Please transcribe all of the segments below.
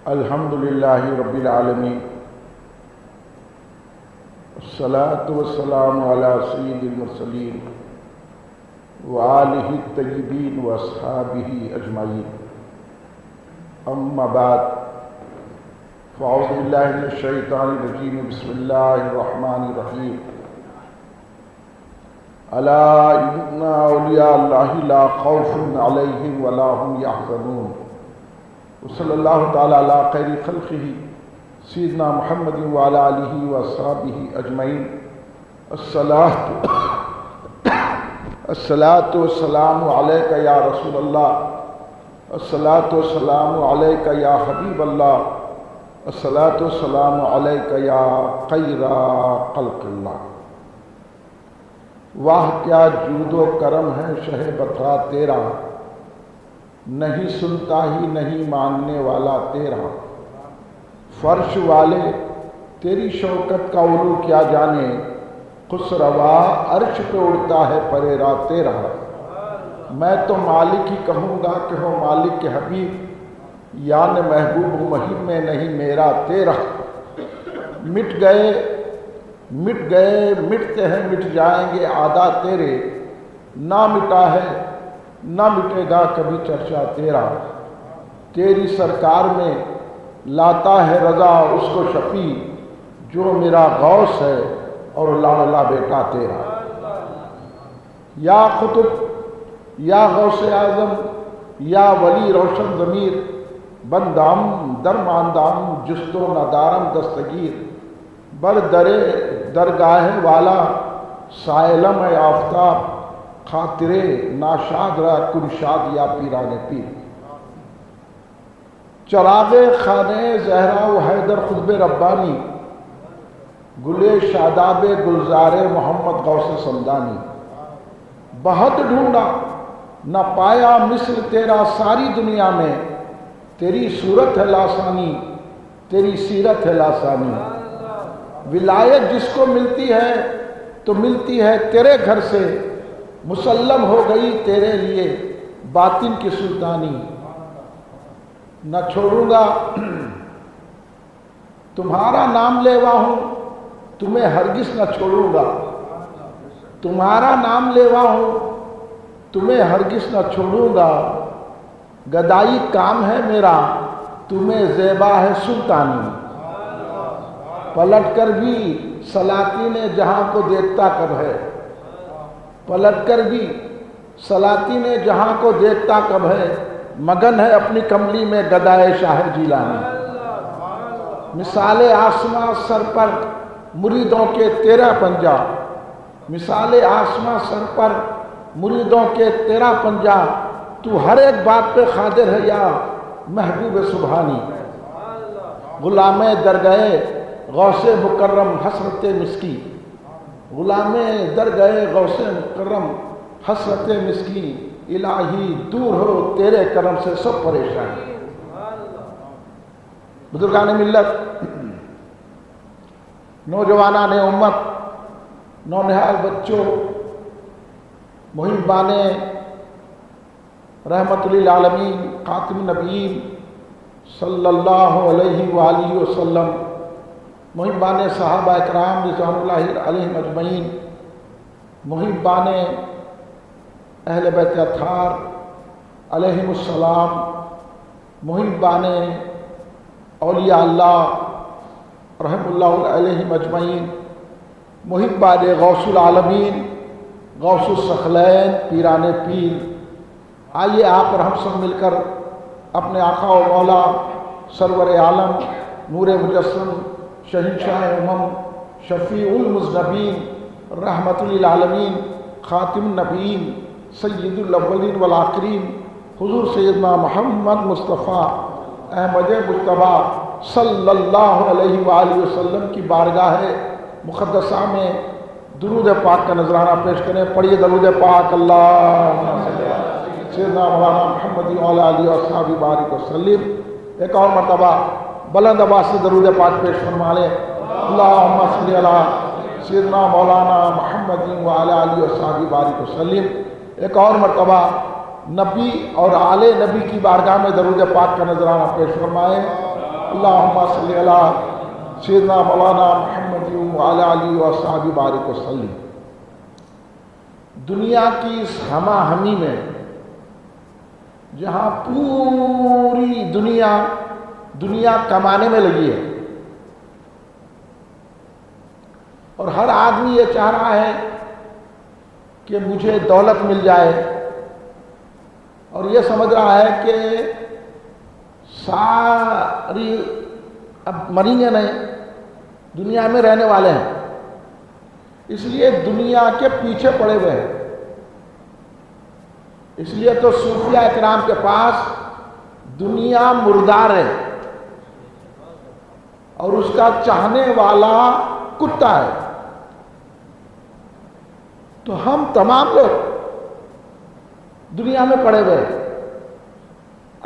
الحمدللہ رب العالمین، الصلاة والسلام علی سید المرسلین وآلہ الطیبین واصحابہ اجمعین، اما بعد فاعوذ باللہ من الشیطان الرجیم، بسم اللہ الرحمن الرحیم۔ الا ان اولیاء اللہ لا خوف علیہم ولا هم یحزنون، وصلی اللہ تعالی علی خیر خلقہ سیدنا محمد وعلی آلہ واصحابہ اجمعین۔ الصلاۃ والسلام علیک یا رسول اللہ، الصلاۃ والسلام علیک یا حبیب اللہ، الصلاۃ والسلام علیک یا خیر خلق اللہ۔ واہ کیا جود و کرم ہے شہ بطرا تیرا، نہیں سنتا ہی نہیں مانگنے والا تیرا۔ فرش والے تیری شوکت کا علو کیا جانے، خسروا عرش پہ اڑتا ہے پریرا تیرا۔ میں تو مالک ہی کہوں گا کہ ہو مالک کے حبیب، یعنی محبوب مہم میں نہیں میرا تیرا۔ مٹ گئے مٹتے ہیں مٹ جائیں گے عادا تیرے، نہ مٹا ہے نہ مٹے گا کبھی چرچا تیرا۔ تیری سرکار میں لاتا ہے رضا اس کو شفیع، جو میرا غوث ہے اور لاڈلا بیٹا تیرا۔ یا قطب یا غوث اعظم یا ولی روشن ضمیر، بندام درماندام جست و ندارم دستگیر، بر درے درگاہ والا سائلم آفتاب، خاطرے ناشاد را کن شاد یا پیران پیر۔ چراغ خانے زہرا و حیدر خطب ربانی، گلے شاداب گلزار محمد غوث سمدانی۔ بہت ڈھونڈا نہ پایا مثل تیرا ساری دنیا میں، تیری صورت ہے لاسانی تیری سیرت ہے لاسانی۔ ولایت جس کو ملتی ہے تو ملتی ہے تیرے گھر سے، مسلم ہو گئی تیرے لیے باطن کی سلطانی۔ نہ چھوڑوں گا تمہارا نام لیوا ہوں، تمہیں ہرگز نہ چھوڑوں گا۔ تمہارا نام لیوا ہوں، تمہیں ہرگز نہ چھوڑوں گا۔ گدائی کام ہے میرا، تمہیں زیبا ہے سلطانی۔ پلٹ کر بھی سلاطین جہاں کو دیکھتا کب ہے، پلٹ کر بھی سلاطین جہاں کو دیکھتا کب ہے، مگن ہے اپنی کملی میں گدائے شاہ جیلانی۔ مثال آسماں سر پر مریدوں کے تیرا پنجہ، مثال آسماں سر پر مریدوں کے تیرا پنجہ، تو ہر ایک بات پہ قادر ہے یا محبوب سبحانی۔ غلام درگاہ غوث مکرم حسرت مسکی، غلام درگاہ غوث مکرم حسرت مسکی، الہی دور ہو تیرے کرم سے سب پریشان۔ بزرگان ملت، نوجوانان امت، نونہال بچوں، محبان رحمت للعالمین خاتم النبیین صلی اللہ علیہ وآلہ وسلم، محبان صحابہ اکرام رضوان اللہ علیہم اجمعین، محبان اہل بیت اطہار علیہم السلام، محبان اولیاء اللہ رحم اللہ علیہم اجمعین، محبان غوث العالمین غوث الثقلین پیران پیر، آئیے آپ اور ہم سب مل کر اپنے آقا و مولا سرور عالم نور مجسم شہنشاہ امم شفیع المذنبین رحمت للعالمین خاتم النبیین سید الاولین والآخرین حضور سیدنا محمد مصطفیٰ احمد مجتبیٰ صلی اللہ علیہ وآلہ وسلم کی بارگاہ مقدسہ میں درود پاک کا نذرانہ پیش کریں۔ پڑھیے درود پاک، اللہ سیدنا مولانا محمد وعلی آلہ وصحبہ بارک وسلم۔ ایک اور مرتبہ بلند آواز سے درود پاک پیش فرما لیں۔ اللہم صلی علی سیدنا مولانا محمد وعلی آلہ وصحبہ بارک وسلم۔ ایک اور مرتبہ نبی اور آل نبی کی بارگاہ میں درود پاک کا نذرانہ پیش فرمائیں۔ اللہم صلی علی سیدنا مولانا محمد وعلی آلہ وصحبہ بارک وسلم۔ دنیا کی اس ہمہ ہمی میں جہاں پوری دنیا کمانے میں لگی ہے اور ہر آدمی یہ چاہ رہا ہے کہ مجھے دولت مل جائے اور یہ سمجھ رہا ہے کہ ساری اب مریں گے نہیں، دنیا میں رہنے والے ہیں، اس لیے دنیا کے پیچھے پڑے ہوئے ہیں۔ اس لیے تو صوفیہ اکرام کے پاس دنیا مردار ہے اور اس کا چاہنے والا کتا ہے۔ تو ہم تمام لوگ دنیا میں پڑے ہوئے ہیں۔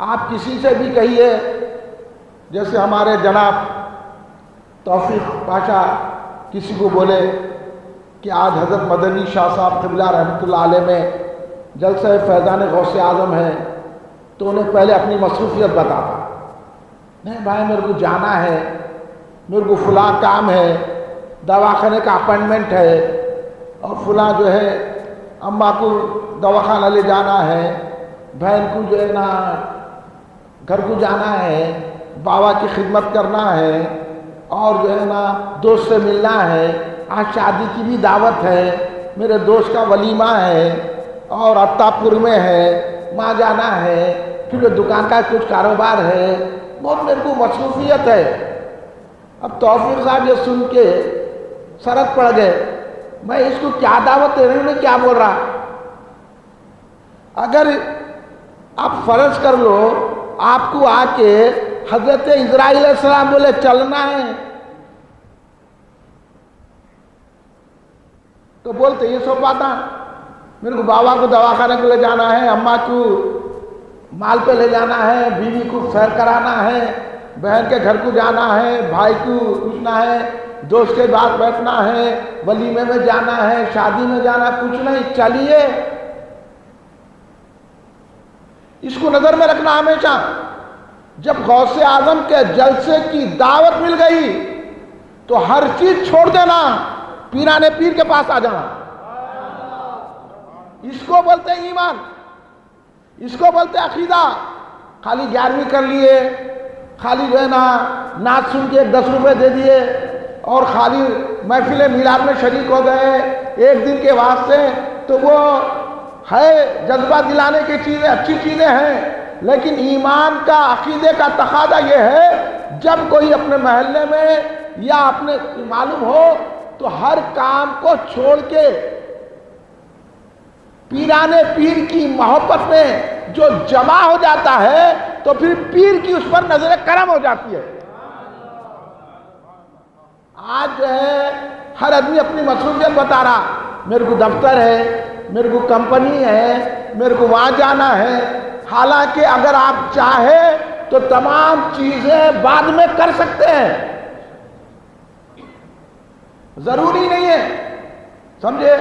آپ کسی سے بھی کہیے، جیسے ہمارے جناب توفیق پاشا کسی کو بولے کہ آج حضرت مدنی شاہ صاحب قبلہ رحمۃ اللہ علیہ میں جلسہ فیضان غوث اعظم ہے، تو انہیں پہلے اپنی مصروفیت بتاتا، نہیں بھائی میرے کو جانا ہے، میرے کو فلاں کام ہے، دواخانے کا اپائنٹمنٹ ہے، اور فلاں جو ہے اماں کو دواخانہ لے جانا ہے، بہن کو جو ہے نا گھر کو جانا ہے، بابا کی خدمت کرنا ہے، اور جو ہے نا دوست سے ملنا ہے، آج شادی کی بھی دعوت ہے، میرے دوست کا ولیمہ ہے، اور عطاپور میں ہے، وہاں جانا ہے، پھر دکان کا کچھ کاروبار ہے، بہت میرے کو مصروفیت ہے۔ اب توفیق صاحب یہ سن کے سرک پڑ گئے، میں اس کو کیا دعوت دے رہی ہوں، کیا بول رہا؟ اگر آپ فرض کر لو آپ کو آ کے حضرت اسرائیل علیہ السلام بولے چلنا ہے، تو بولتے یہ سو پاتا میرے کو بابا کو دواخانے کو لے جانا ہے، اماں کو مال پہ لے جانا ہے، بیوی کو سیر کرانا ہے، بہن کے گھر کو جانا ہے، بھائی کو پوچھنا ہے، دوست کے بعد بیٹھنا ہے، ولیمے میں جانا ہے، شادی میں جانا، کچھ نہیں، چلیے۔ اس کو نظر میں رکھنا ہمیشہ۔ جب غوث اعظم کے جلسے کی دعوت مل گئی تو ہر چیز چھوڑ دینا، پیرانے پیر کے پاس آ جانا۔ اس کو بولتے ایمان، اس کو بولتے عقیدہ۔ خالی 11ویں کر لیے، خالی جو ہے نا نعت سن کے 10 روپے دے دیے، اور خالی محفل میلاد میں شریک ہو گئے ایک دن کے واسطے، تو وہ ہے جذبہ دلانے کی چیزیں، اچھی چیزیں ہیں، لیکن ایمان کا عقیدے کا تقاضا یہ ہے جب کوئی اپنے محلے میں یا اپنے معلوم ہو تو ہر کام کو چھوڑ کے پیرانے پیر کی محبت میں جو جمع ہو جاتا ہے تو پھر پیر کی اس پر نظر کرم ہو جاتی ہے۔ آج جو ہے ہر آدمی اپنی مصروفیت بتا رہا، میرے کو دفتر ہے، میرے کو کمپنی ہے، میرے کو وہاں جانا ہے، حالانکہ اگر آپ چاہیں تو تمام چیزیں بعد میں کر سکتے ہیں، ضروری نہیں ہے، سمجھے؟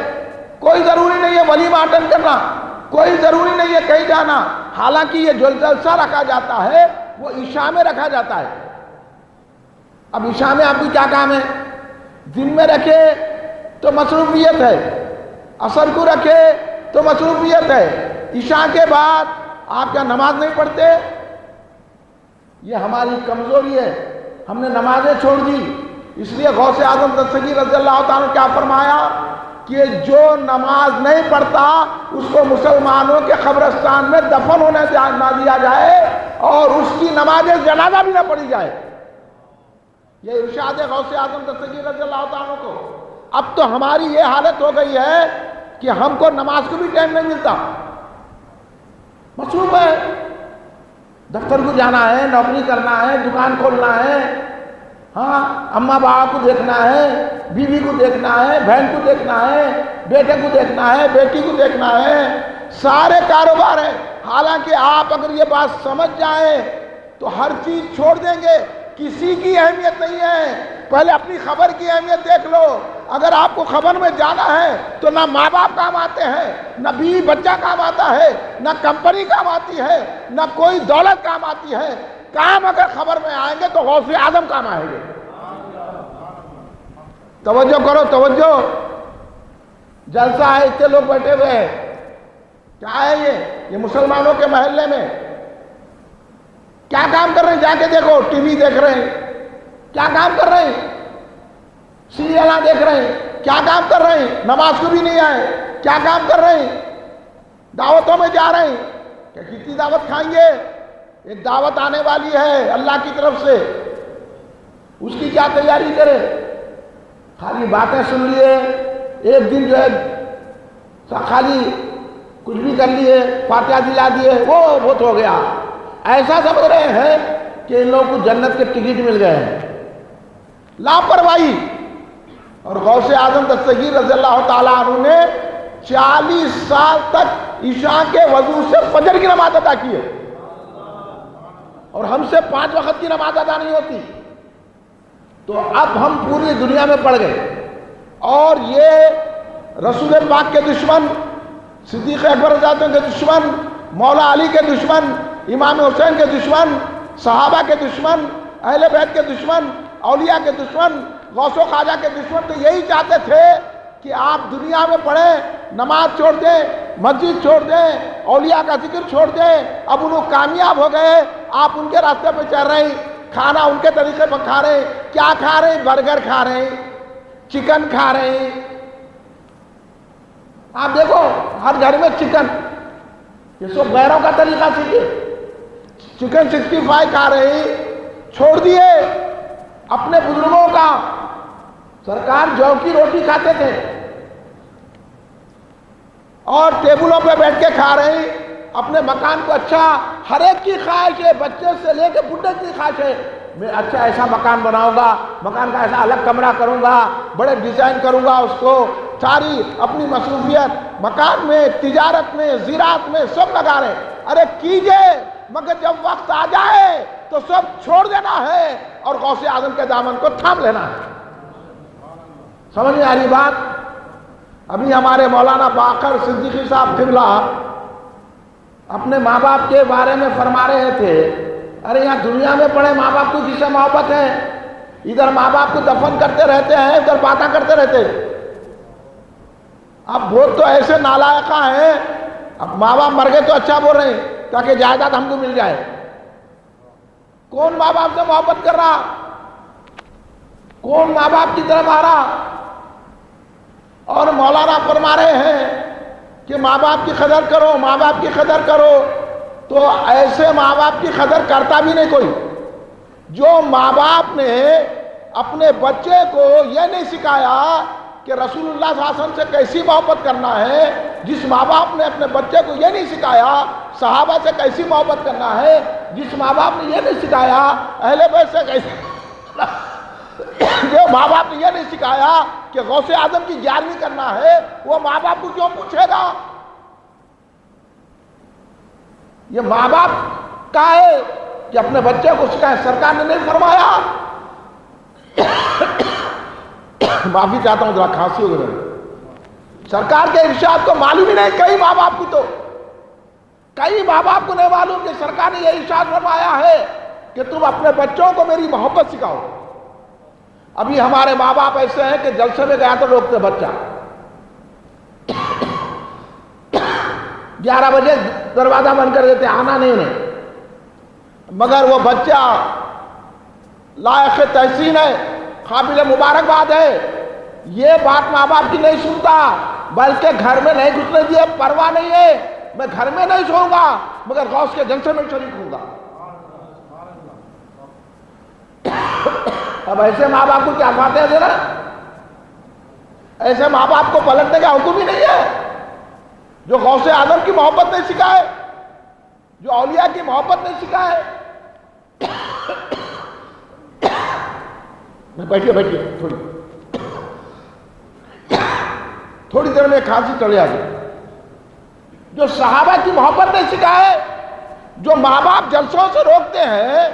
کوئی ضروری نہیں ہے ولیمہ اٹینڈ کرنا، کوئی ضروری نہیں ہے کہیں جانا، حالانکہ یہ جو جلسہ رکھا جاتا ہے وہ عشاء میں رکھا جاتا ہے۔ اب عشاء میں آپ کو کیا کام ہے؟ دن میں رکھے تو مصروفیت ہے، عصر کو رکھے تو مصروفیت ہے، عشاء کے بعد آپ کیا نماز نہیں پڑھتے؟ یہ ہماری کمزوری ہے، ہم نے نمازیں چھوڑ دی۔ اس لیے غوث اعظم دستگیر رضی اللہ تعالیٰ نے کیا فرمایا کہ جو نماز نہیں پڑھتا اس کو مسلمانوں کے قبرستان میں دفن ہونے نہ دیا جائے اور اس کی نماز جنازہ بھی نہ پڑھی جائے۔ یہ ارشاد غوث اعظم دستگیر رضی اللہ تعالیٰ کو۔ اب تو ہماری یہ حالت ہو گئی ہے کہ ہم کو نماز کو بھی ٹائم نہیں ملتا، مصروف ہے، دفتر کو جانا ہے، نوکری کرنا ہے، دکان کھولنا ہے، ہاں اماں باپ کو دیکھنا ہے، بیوی کو دیکھنا ہے، بہن کو دیکھنا ہے، بیٹے کو دیکھنا ہے، بیٹی کو دیکھنا ہے، سارے کاروبار ہیں۔ حالانکہ آپ اگر یہ بات سمجھ جائیں تو ہر چیز چھوڑ دیں گے، کسی کی اہمیت نہیں ہے۔ پہلے اپنی خبر کی اہمیت دیکھ لو۔ اگر آپ کو خبر میں جانا ہے تو نہ ماں باپ کام آتے ہیں، نہ بیوی بچہ کام آتا ہے، نہ کمپنی کام آتی ہے، نہ کوئی دولت کام آتی ہے۔ کام اگر خبر میں آئیں گے تو غوث اعظم کام آئیں گے. توجہ کرو توجہ. جلسہ ہے, اتنے لوگ بیٹھے ہوئے ہیں, کیا ہے یہ مسلمانوں کے محلے میں کیا کام کر رہے ہیں؟ جا کے دیکھو, ٹی وی دیکھ رہے ہیں, کیا کام کر رہے ہیں؟ سیریلاں دیکھ رہے ہیں, کیا کام کر رہے ہیں؟ نماز کو بھی نہیں آئے, کیا کام کر رہے ہیں؟ دعوتوں میں جا رہے ہیں کہ کتنی دعوت کھائیں گے؟ ایک دعوت آنے والی ہے اللہ کی طرف سے, اس کی کیا تیاری کرے؟ خالی باتیں سن لیے, ایک دن جو ہے خالی کچھ بھی کر لیے, فاتحہ دلا دیے, وہ بہت ہو گیا. ایسا سمجھ رہے ہیں کہ ان لوگوں کو جنت کے ٹکٹ مل گئے ہیں. لاپرواہی. اور غوث اعظم دستگیر رضی اللہ تعالیٰ عنہ نے 40 سال تک عشاء کے وضو سے فجر کی نماز ادا کی ہے, اور ہم سے 5 وقت کی نماز ادا نہیں ہوتی. تو اب ہم پوری دنیا میں پڑ گئے, اور یہ رسول پاک کے دشمن, صدیق اکبر رضی اللہ عنہ کے دشمن, مولا علی کے دشمن, امام حسین کے دشمن, صحابہ کے دشمن, اہل بیت کے دشمن, اولیاء کے دشمن, غوث و خواجہ کے دشمن تو یہی چاہتے تھے کہ آپ دنیا میں پڑھیں, نماز چھوڑ دیں, مسجد چھوڑ دیں, اولیاء کا ذکر چھوڑ دیں. اب انہوں کامیاب ہو گئے, آپ ان کے راستے پہ چل رہے ہیں, کھانا ان کے طریقے پر کھا رہے ہیں. کیا کھا رہے ہیں؟ برگر کھا رہے ہیں, چکن کھا رہے ہیں. آپ دیکھو ہر گھر میں چکن, یہ سب غیروں کا طریقہ سیکھے. چکن 65 کھا رہے ہیں, چھوڑ دیے اپنے بزرگوں کا. سرکار جو کی روٹی کھاتے تھے اور ٹیبلوں پہ بیٹھ کے کھا رہے ہیں. اپنے مکان کو اچھا, ہر ایک کی خواہش ہے, بچے سے لے کے بڈھے کی خواہش ہے, میں اچھا ایسا مکان بناؤں گا, مکان کا ایسا الگ کمرہ کروں گا, بڑے ڈیزائن کروں گا, اس کو ساری اپنی مصروفیت مکان میں, تجارت میں, زراعت میں سب لگا رہے ہیں. ارے کیجئے, مگر جب وقت آ جائے تو سب چھوڑ دینا ہے اور غوث اعظم کے دامن کو تھام لینا ہے. سمجھ میں آ رہی بات؟ ابھی ہمارے مولانا باقر صدیقی صاحب قبلہ اپنے ماں باپ کے بارے میں فرما رہے تھے, ارے یہاں دنیا میں پڑے ماں باپ کو جس سے محبت ہے, ادھر ماں باپ کو دفن کرتے رہتے ہیں, ادھر باتیں کرتے رہتے ہیں. اب بہت تو ایسے نالائقہ ہیں, اب ماں باپ مر گئے تو اچھا بول رہے ہیں تاکہ جائیداد ہم کو مل جائے. کون ماں باپ سے محبت کر رہا؟ کون ماں باپ کی طرف آ رہا؟ اور مولانا فرما رہے ہیں کہ ماں باپ کی قدر کرو, ماں باپ کی قدر کرو. تو ایسے ماں باپ کی قدر کرتا بھی نہیں کوئی جو ماں باپ نے اپنے بچے کو یہ نہیں سکھایا کہ رسول اللہ صلی اللہ علیہ وسلم سے کیسی محبت کرنا ہے, جس ماں باپ نے اپنے بچے کو یہ نہیں سکھایا صحابہ سے کیسی محبت کرنا ہے, جس ماں باپ نے یہ نہیں سکھایا اہل بیت سے کیسی, جو ماں باپ نے یہ نہیں سکھایا کہ غوث اعظم کی 11ویں کرنا ہے, وہ ماں باپ کو کیوں پوچھے گا؟ یہ ماں باپ کا ہے کہ اپنے بچے کو سکھائے. سرکار نے نہیں فرمایا. معافی چاہتا ہوں, ذرا کھانسی ہو گئی. سرکار کے ارشاد کو معلوم ہی نہیں کئی ماں باپ کو, تو کئی ماں باپ کو نہیں معلوم کہ سرکار نے یہ ارشاد فرمایا ہے کہ تم اپنے بچوں کو میری محبت سکھاؤ. ابھی ہمارے ماں باپ ایسے ہیں کہ جلسے میں گیا تو روکتے بچہ, 11 بجے دروازہ بند کر دیتے, آنا نہیں انہیں. مگر وہ بچہ لائق تحسین ہے, قابل مبارکباد ہے. یہ بات ماں باپ کی نہیں سنتا, بلکہ گھر میں نہیں گھسنے دیے, پرواہ نہیں ہے, میں گھر میں نہیں سوؤں گا مگر غوث کے جلسے میں شریک ہوں گا. اب ایسے ماں باپ کو کیا فاتحہ دینا؟ ایسے ماں باپ کو پلٹنے کا حکم ہی نہیں ہے جو غوث اعظم کی محبت نہیں سکھائے, جو اولیاء کی محبت نہیں سکھائے. بیٹھیے تھوڑی دیر میں کھانسی چڑھ آ گئی. جو صحابہ کی محبت نہیں سکھائے, جو ماں باپ جلسوں سے روکتے ہیں,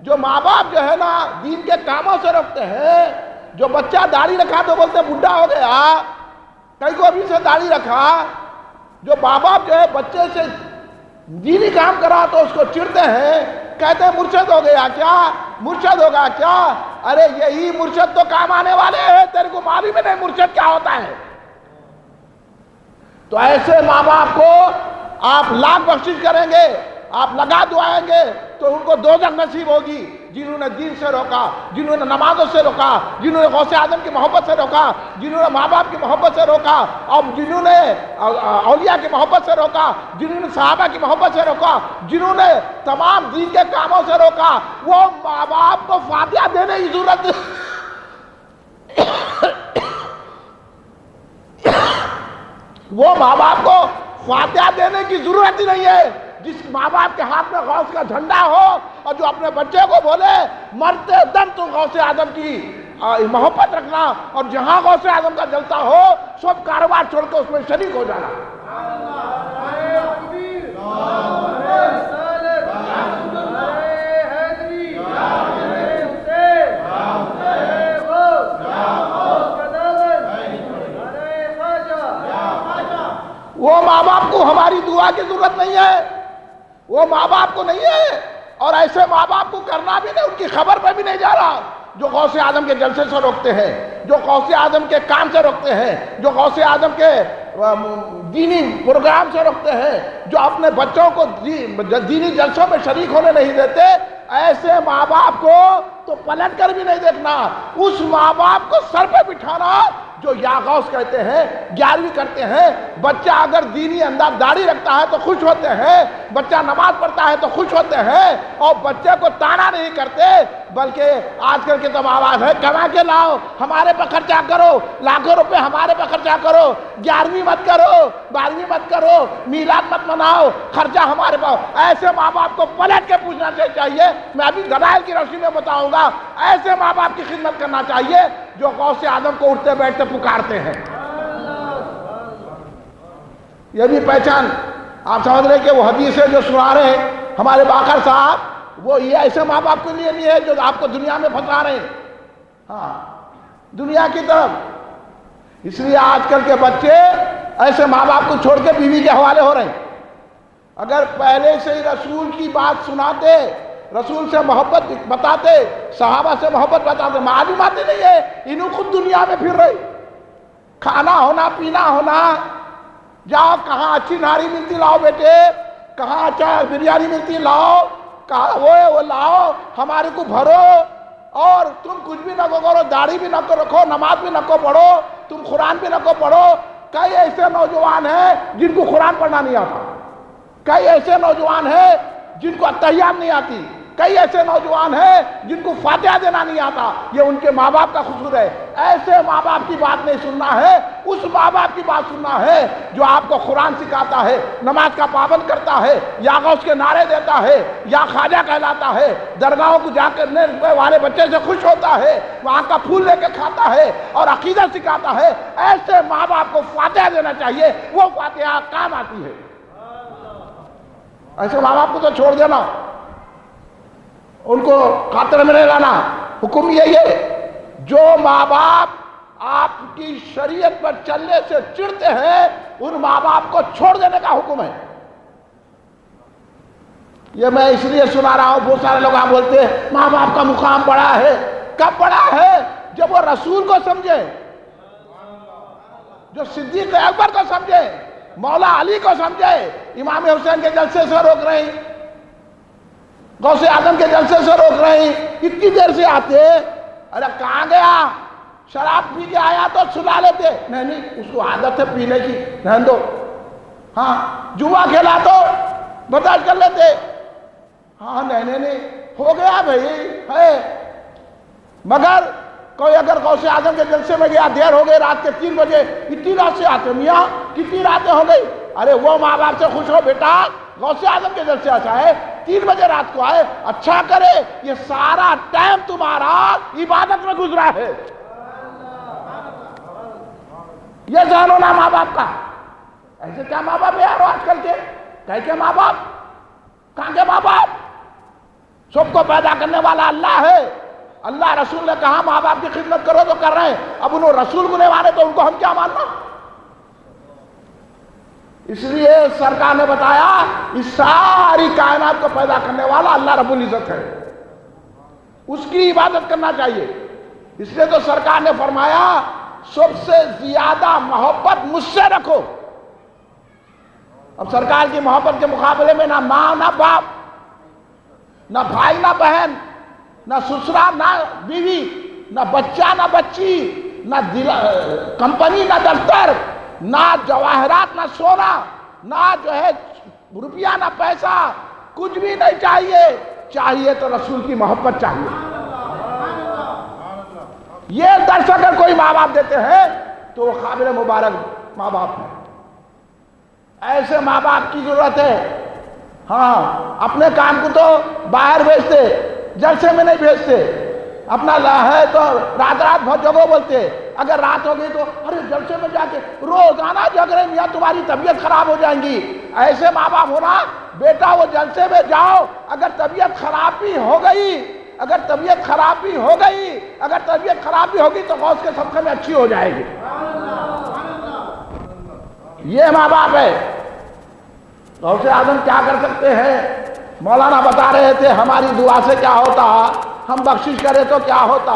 جو ماں باپ جو ہے نا دین کے کاموں سے روکتے ہیں, جو بچہ داڑھی رکھا تو بولتے بڈھا ہو گیا, کئی کو ابھی سے داڑھی رکھا. جو ماں باپ جو ہے بچے سے دینی کام کرا تو اس کو چڑھتے ہیں، کہتے ہیں مرشد ہو گیا کیا، مرشد ہوگا کیا؟ ارے یہی مرشد تو کام آنے والے ہیں، تیرے کو معلوم ہی نہیں مرشد کیا ہوتا ہے؟ تو ایسے ماں باپ کو آپ لاکھ بخشش کریں گے، آپ لگا دعائیں گے تو ان کو دوزخ نصیب ہوگی، جنہوں نے دین سے روکا، جنہوں نے نمازوں سے روکا، جنہوں نے غوث اعظم کی محبت سے روکا، جنہوں نے ماں باپ کی محبت سے روکا، اور جنہوں نے اولیاء کی محبت سے روکا، جنہوں نے صحابہ کی محبت سے روکا، جنہوں نے تمام دین کے کاموں سے روکا، وہ ماں باپ کو فاتحہ دینے کی ضرورت وہ ماں باپ کو فاتحہ دینے کی ضرورت ہی نہیں ہے۔ جس ماں باپ کے ہاتھ میں غوث کا جھنڈا ہو اور جو اپنے بچے کو بولے مرتے دم تم غوث اعظم کی محبت رکھنا، اور جہاں غوث اعظم کا جلتا ہو سب کاروبار چھوڑ کے اس میں شریک ہو جانا۔ وہ ماں باپ کو ہماری دعا کی ضرورت نہیں ہے، وہ ماں باپ کو نہیں ہے، اور ایسے ماں باپ کو کرنا بھی نہیں، ان کی خبر پہ بھی نہیں جا رہا، جو غوث اعظم کے جلسے سے روکتے ہیں، جو غوث اعظم کے کام سے روکتے ہیں، جو غوث اعظم کے دینی پروگرام سے روکتے ہیں، جو اپنے بچوں کو دینی جلسوں میں شریک ہونے نہیں دیتے، ایسے ماں باپ کو تو پلٹ کر بھی نہیں دیکھنا۔ اس ماں باپ کو سر پہ بٹھانا جو یا غوث کہتے ہیں، 11ویں کرتے ہیں۔ بچہ اگر دینی انداز داڑھی رکھتا ہے تو خوش ہوتے ہیں، بچہ نماز پڑھتا ہے تو خوش ہوتے ہیں، اور بچے کو تانا نہیں کرتے، بلکہ آج کل کے تو آواز ہے کما کے لاؤ، ہمارے پہ خرچہ کرو، لاکھوں روپے ہمارے پہ خرچہ کرو، 11ویں مت کرو، 12ویں مت کرو، میلاد مت مناؤ، خرچہ ہمارے پاس۔ ایسے ماں باپ کو پلٹ کے پوچھنا چاہیے، میں ابھی دلائل کی روشنی میں بتاؤں گا، ایسے ماں باپ کی خدمت کرنا چاہیے جو غوث اعظم کو اٹھتے بیٹھتے پکارتے ہیں۔ یہ بھی پہچان آپ سمجھ رہے کہ وہ حدیثیں جو سنا رہے ہیں ہمارے باقر صاحب، وہ یہ ایسے ماں باپ کے لیے نہیں ہے جو آپ کو دنیا میں پھنسا رہے ہیں، ہاں دنیا کی طرف۔ اس لیے آج کل کے بچے ایسے ماں باپ کو چھوڑ کے بیوی کے حوالے ہو رہے ہیں۔ اگر پہلے سے ہی رسول کی بات سناتے، رسول سے محبت بتاتے، صحابہ سے محبت بتاتے، معلومات نہیں ہے، انہوں خود دنیا میں پھر رہے، کھانا ہونا پینا ہونا، جاؤ کہاں اچھی نہاری ملتی لاؤ بیٹے، کہاں اچھا بریانی ملتی لاؤ، کہاں وہ لاؤ، ہمارے کو بھرو، اور تم کچھ بھی نہ کرو، داڑھی بھی نہ رکھو، نماز بھی نہ پڑھو، تم قرآن بھی نہ پڑھو۔ کئی ایسے نوجوان ہیں جن کو قرآن پڑھنا نہیں آتا، کئی ایسے نوجوان ہیں جن کو التحیات نہیں آتی، کئی ایسے نوجوان ہیں جن کو فاتحہ دینا نہیں آتا۔ یہ ان کے ماں باپ کا قصور ہے۔ ایسے ماں باپ کی بات نہیں سننا ہے، اس ماں باپ کی بات سننا ہے جو آپ کو قرآن سکھاتا ہے، نماز کا پابند کرتا ہے، یا غوث کے نعرے دیتا ہے، یا خواجہ کہلاتا ہے، درگاہوں کو جا کرنے والے بچے سے خوش ہوتا ہے، وہاں کا پھول لے کے کھاتا ہے اور عقیدہ سکھاتا ہے۔ ایسے ماں باپ کو فاتحہ دینا چاہیے، وہ فاتحہ کام آتی ہے۔ ایسے ماں باپ کو تو چھوڑ دینا، ان کو خاطر میں نہیں لانا۔ حکم یہی ہے، جو ماں باپ آپ کی شریعت پر چلنے سے چڑھتے ہیں ان ماں باپ کو چھوڑ دینے کا حکم ہے۔ یہ میں اس لیے سنا رہا ہوں، بہت سارے لوگ آپ بولتے ہیں ماں باپ کا مقام بڑا ہے۔ کب بڑا ہے؟ جب وہ رسول کو سمجھے، جو صدیق اکبر کو سمجھے، مولا علی کو سمجھے، امام حسین کے جلسے سے روک رہے ہیں، غوث اعظم کے جلسے سے روک رہے ہیں، اتنی دیر سے آتے، ارے کہاں گیا؟ شراب پی کے آیا تو سلا لیتے، نہیں اس کو عادت ہے پینے کی، رہن دو۔ ہاں جوا کھیلا تو برداشت کر لیتے، ہاں نہیں ہو گیا بھائی ہے۔ مگر کوئی اگر غوث اعظم کے جلسے میں گیا، دیر ہو گئی، رات کے 3 بجے، اتنی رات سے آتے، میاں کتنی راتیں ہو گئی؟ ارے وہ ماں باپ سے خوش ہو بیٹا، غوث اعظم کے جلسے آتا ہے، 3 بجے رات کو آئے، اچھا کرے، یہ سارا ٹائم تمہارا عبادت میں گزرا ہے۔ یہ ذہن ہونا ماں باپ کا۔ ایسے کیا ماں باپ ہے یار آج کل کے؟ کہہ ماں باپ، کہاں کے ماں باپ؟ سب کو پیدا کرنے والا اللہ ہے۔ اللہ رسول نے کہا ماں باپ کی خدمت کرو تو کر رہے ہیں، اب انہوں رسول کو نہیں مانے تو ان کو ہم کیا ماننا؟ اس لیے سرکار نے بتایا اس ساری کائنات کو پیدا کرنے والا اللہ رب العزت ہے، اس کی عبادت کرنا چاہیے۔ اس لیے تو سرکار نے فرمایا سب سے زیادہ محبت مجھ سے رکھو۔ اب سرکار کی محبت کے مقابلے میں نہ ماں نہ باپ، نہ بھائی نہ بہن، نہ سسرا نہ بیوی، نہ بچہ نہ بچی، نہ کمپنی نہ دفتر، نہ جواہرات نہ سونا، نہ جو ہے روپیہ نہ پیسہ، کچھ بھی نہیں چاہیے، چاہیے تو رسول کی محبت چاہیے۔ یہ درس اگر کوئی ماں باپ دیتے ہیں تو وہ قابل مبارک ماں باپ ہیں۔ ایسے ماں باپ کی ضرورت ہے۔ ہاں، اپنے کام کو تو باہر بھیجتے، جلسے میں نہیں بھیجتے، اپنا ہے تو رات بھر جگو بولتے، اگر رات ہو گئی تو ارے جلسے میں جا کے روزانہ جگ رہے میاں تمہاری طبیعت خراب ہو جائیں گی۔ ایسے ماں باپ ہونا، بیٹا وہ جلسے میں جاؤ، اگر طبیعت خراب بھی ہو گئی، اگر طبیعت خراب بھی ہو گئی، اگر طبیعت خراب بھی ہوگی تو غوث کے صدقے میں اچھی ہو جائے گی۔ یہ ماں باپ ہے۔ غوث اعظم کیا کر سکتے ہیں؟ مولانا بتا رہے تھے ہماری دعا سے کیا ہوتا، ہم بخشش کرے تو کیا ہوتا،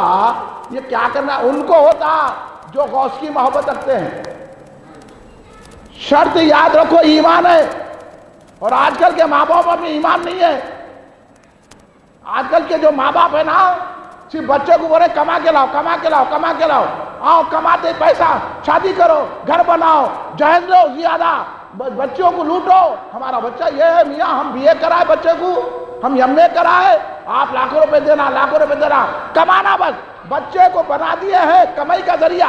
یہ کیا کرنا ان کو ہوتا جو غوث کی محبت رکھتے ہیں۔ شرط یاد رکھو ایمان ہے، اور آج کل کے ماں باپ میں ایمان نہیں ہے۔ آج کل کے جو ماں باپ ہے نا، صرف بچے کو بولے کما کے لاؤ، کما کے لاؤ، کما کے لاؤ، آؤ کماتے پیسہ، شادی کرو، گھر بناؤ، جہیز لو زیادہ، بچوں کو لوٹو۔ ہمارا بچہ یہ ہے میاں، ہم بی اے کرائے بچے کو، ہم ایم اے کرائے، آپ لاکھوں روپے دینا، لاکھوں روپے دینا، کمانا بس۔ بچے کو بنا دیے ہیں کمائی کا ذریعہ۔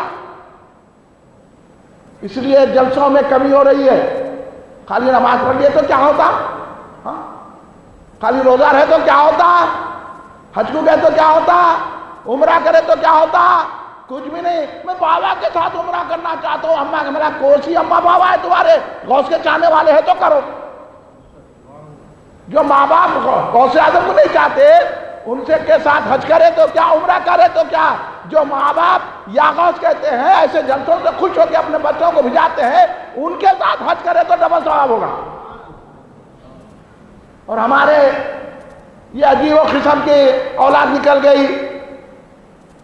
اس لیے جلسوں میں کمی ہو رہی ہے۔ خالی نماز پڑھ لیے تو کیا ہوتا؟ خالی روزہ رہے تو کیا ہوتا؟ حج کو گئے تو کیا ہوتا؟ عمرہ کرے تو کیا ہوتا؟ کچھ بھی نہیں۔ میں بابا کے ساتھ عمرہ کرنا چاہتا ہوں، اماں میرا کوسی اماں بابا ہے تمہارے، غوث کے چاہنے والے ہیں تو کرو۔ جو ماں باپ غوث اعظم کو نہیں چاہتے ان سے کے ساتھ حج کرے تو کیا، عمرہ کرے تو کیا۔ جو ماں باپ یا غوث کہتے ہیں، ایسے جلسوں سے خوش ہو کے اپنے بچوں کو بھجاتے ہیں، ان کے ساتھ حج کرے تو ڈبل ثواب ہوگا۔ اور ہمارے یہ عجیب و قسم کی اولاد نکل گئی،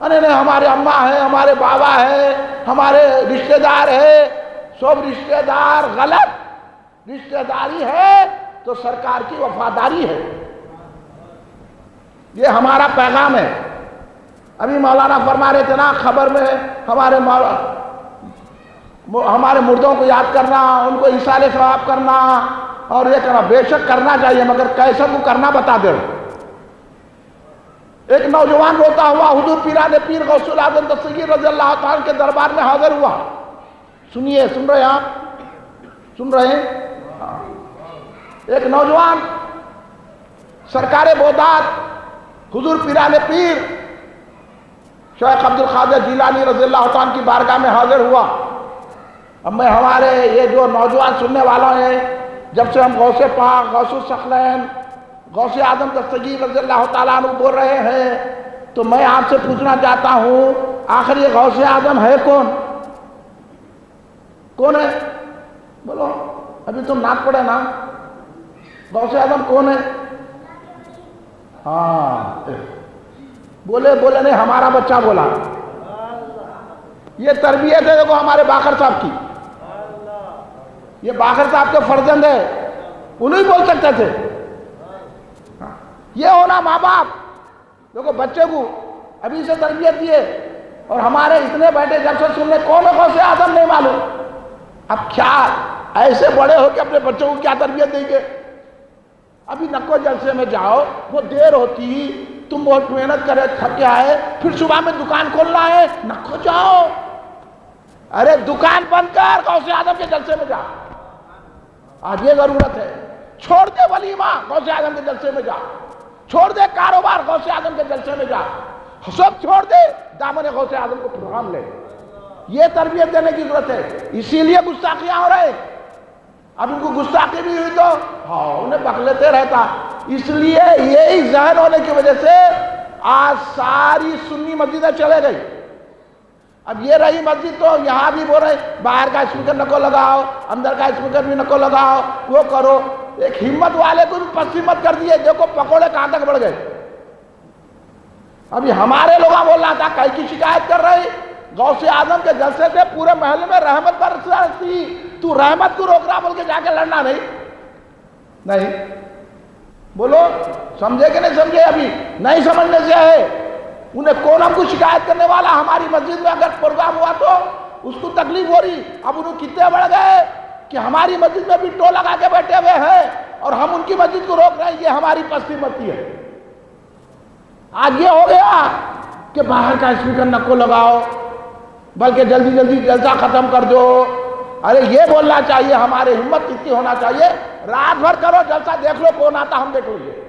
ارے نہیں ہمارے اماں ہیں، ہمارے بابا ہے، ہمارے رشتہ دار ہے، سب رشتہ دار غلط۔ رشتہ داری ہے تو سرکار کی وفاداری ہے۔ یہ ہمارا پیغام ہے۔ ابھی مولانا فرما رہے تھے نا خبر میں، ہمارے مردوں کو یاد کرنا، ان کو ایصال ثواب کرنا اور یہ کرنا، بے شک کرنا چاہیے، مگر کیسے کو کرنا بتا دے۔ ایک نوجوان روتا ہوا حضور پیران پیر غوث الاعظم دستگیر رضی اللہ تعالیٰ کے دربار میں حاضر ہوا۔ سنیے، سن رہے ہیں آپ؟ سن رہے ہیں؟ ایک نوجوان سرکار بغداد حضور پیران پیر شیخ عبد القادر جیلانی رضی اللہ تعالیٰ کی بارگاہ میں حاضر ہوا۔ اب میں ہمارے یہ جو نوجوان سننے والوں ہیں، جب سے ہم غوث پاک، غوث الثقلین، غوث اعظم دستگیر رضی اللہ تعالیٰ عنہ بول رہے ہیں، تو میں آپ سے پوچھنا چاہتا ہوں آخر یہ غوث اعظم ہے کون؟ کون ہے؟ بولو، ابھی تم نعت پڑھے نا، غوث اعظم کون ہے؟ ہاں بولے نہیں، ہمارا بچہ بولا۔ یہ تربیت ہے دیکھو ہمارے باقر صاحب کی، یہ باقر صاحب کے فرزند ہے، انہیں بول سکتے تھے۔ یہ ہونا ماں باپ، دیکھو بچے کو ابھی سے تربیت دیے، اور ہمارے اتنے بیٹے جلسے سننے کون ہے غوث اعظم نہیں معلوم۔ اب کیا ایسے بڑے ہو کے اپنے بچوں کو کیا تربیت دیں گے؟ ابھی نکو جلسے میں جاؤ، وہ دیر ہوتی، تم بہت محنت کرے تھک کے آئے، پھر صبح میں دکان کھولنا ہے، نکو جاؤ، ارے دکان بند کر، غوث اعظم کے جلسے میں جا۔ آج یہ ضرورت ہے، چھوڑ دے ولیمہ، غوث اعظم کے جلسے میں جا، چھوڑ دے کاروبار، غوث اعظم کے جلسے میں جا، سب چھوڑ دے، دامن غوث اعظم کو پروگرام لے۔ یہ تربیت دینے کی ضرورت ہے۔ اسی لیے گستاخیاں ہو رہے، اب ان کو گستاخی بھی ہوئی تو انہیں بخلیتے رہتا۔ اس لیے یہی ذہن ہونے کی وجہ سے آج ساری سنی مسجدیں چلے گئی، اب یہ رہی مسجد تو یہاں بھی بول رہے باہر کا اسپیکر نکو لگاؤ، اندر کا اسپیکر بھی نکو لگاؤ، وہ کرو. ایک ہمت والے کو بھی پسمت کر دیے. دیکھو پکوڑے کہاں تک بڑھ گئے. ابھی ہمارے لوگ بولنا تھا کئی کی شکایت کر رہے غوث اعظم کے جلسے سے پورے محلے میں رحمت برستی، تو رحمت کو روک رہا بول کے جا کے لڑنا نہیں. بولو سمجھے کہ نہیں سمجھے؟ ابھی نہیں سمجھنے سے ہے. انہیں کون ہم کو شکایت کرنے والا؟ ہماری مسجد میں اگر پروگرام ہوا تو اس کو تکلیف ہو رہی. اب انہوں کتنے بڑھ گئے کہ ہماری مسجد میں بھی ٹو لگا کے بیٹھے ہوئے ہیں اور ہم ان کی مسجد کو روک رہے ہیں. یہ ہماری پستی متی ہے. آج یہ ہو گیا کہ باہر کا اسپیکر نکو لگاؤ بلکہ جلدی جلدی جلسہ ختم کر دو. ارے یہ بولنا چاہیے، ہمارے ہمت اتنی ہونا چاہیے رات بھر کرو جلسہ، دیکھ لو کون آتا ہم دیکھ لیں.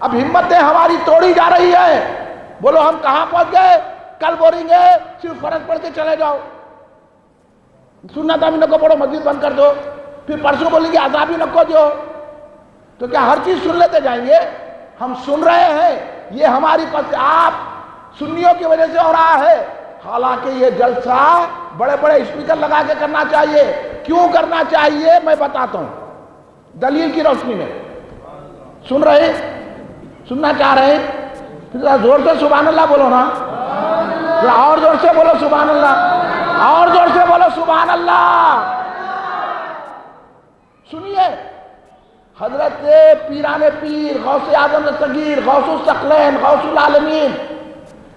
اب ہمتیں ہماری توڑی جا رہی ہے. بولو ہم کہاں پہنچ گئے؟ کل بولیں گے صرف فرض پڑھ کے چلے جاؤ، سنت بھی نکو پڑھو، مسجد بند کر دو. پھر پرسوں بولیں گے عذابی نکو دو. تو کیا ہر چیز سن لیتے جائیں گے؟ ہم سن رہے ہیں. یہ ہماری پس آپ سنیوں کی وجہ سے ہو رہا ہے. حالانکہ یہ جلسہ بڑے بڑے اسپیکر لگا کے کرنا چاہیے. کیوں کرنا چاہیے میں بتاتا ہوں دلیل کی روشنی میں. سن رہے؟ سننا چاہ رہے ہیں؟ پھر زور سے سبحان اللہ بولو نا. اور زور سے بولو سبحان اللہ، اور زور سے بولو سبحان اللہ. سنیے، حضرت پیران پیر، غوث اعظم صغیر، غوث الثقلین، غوث العالمین،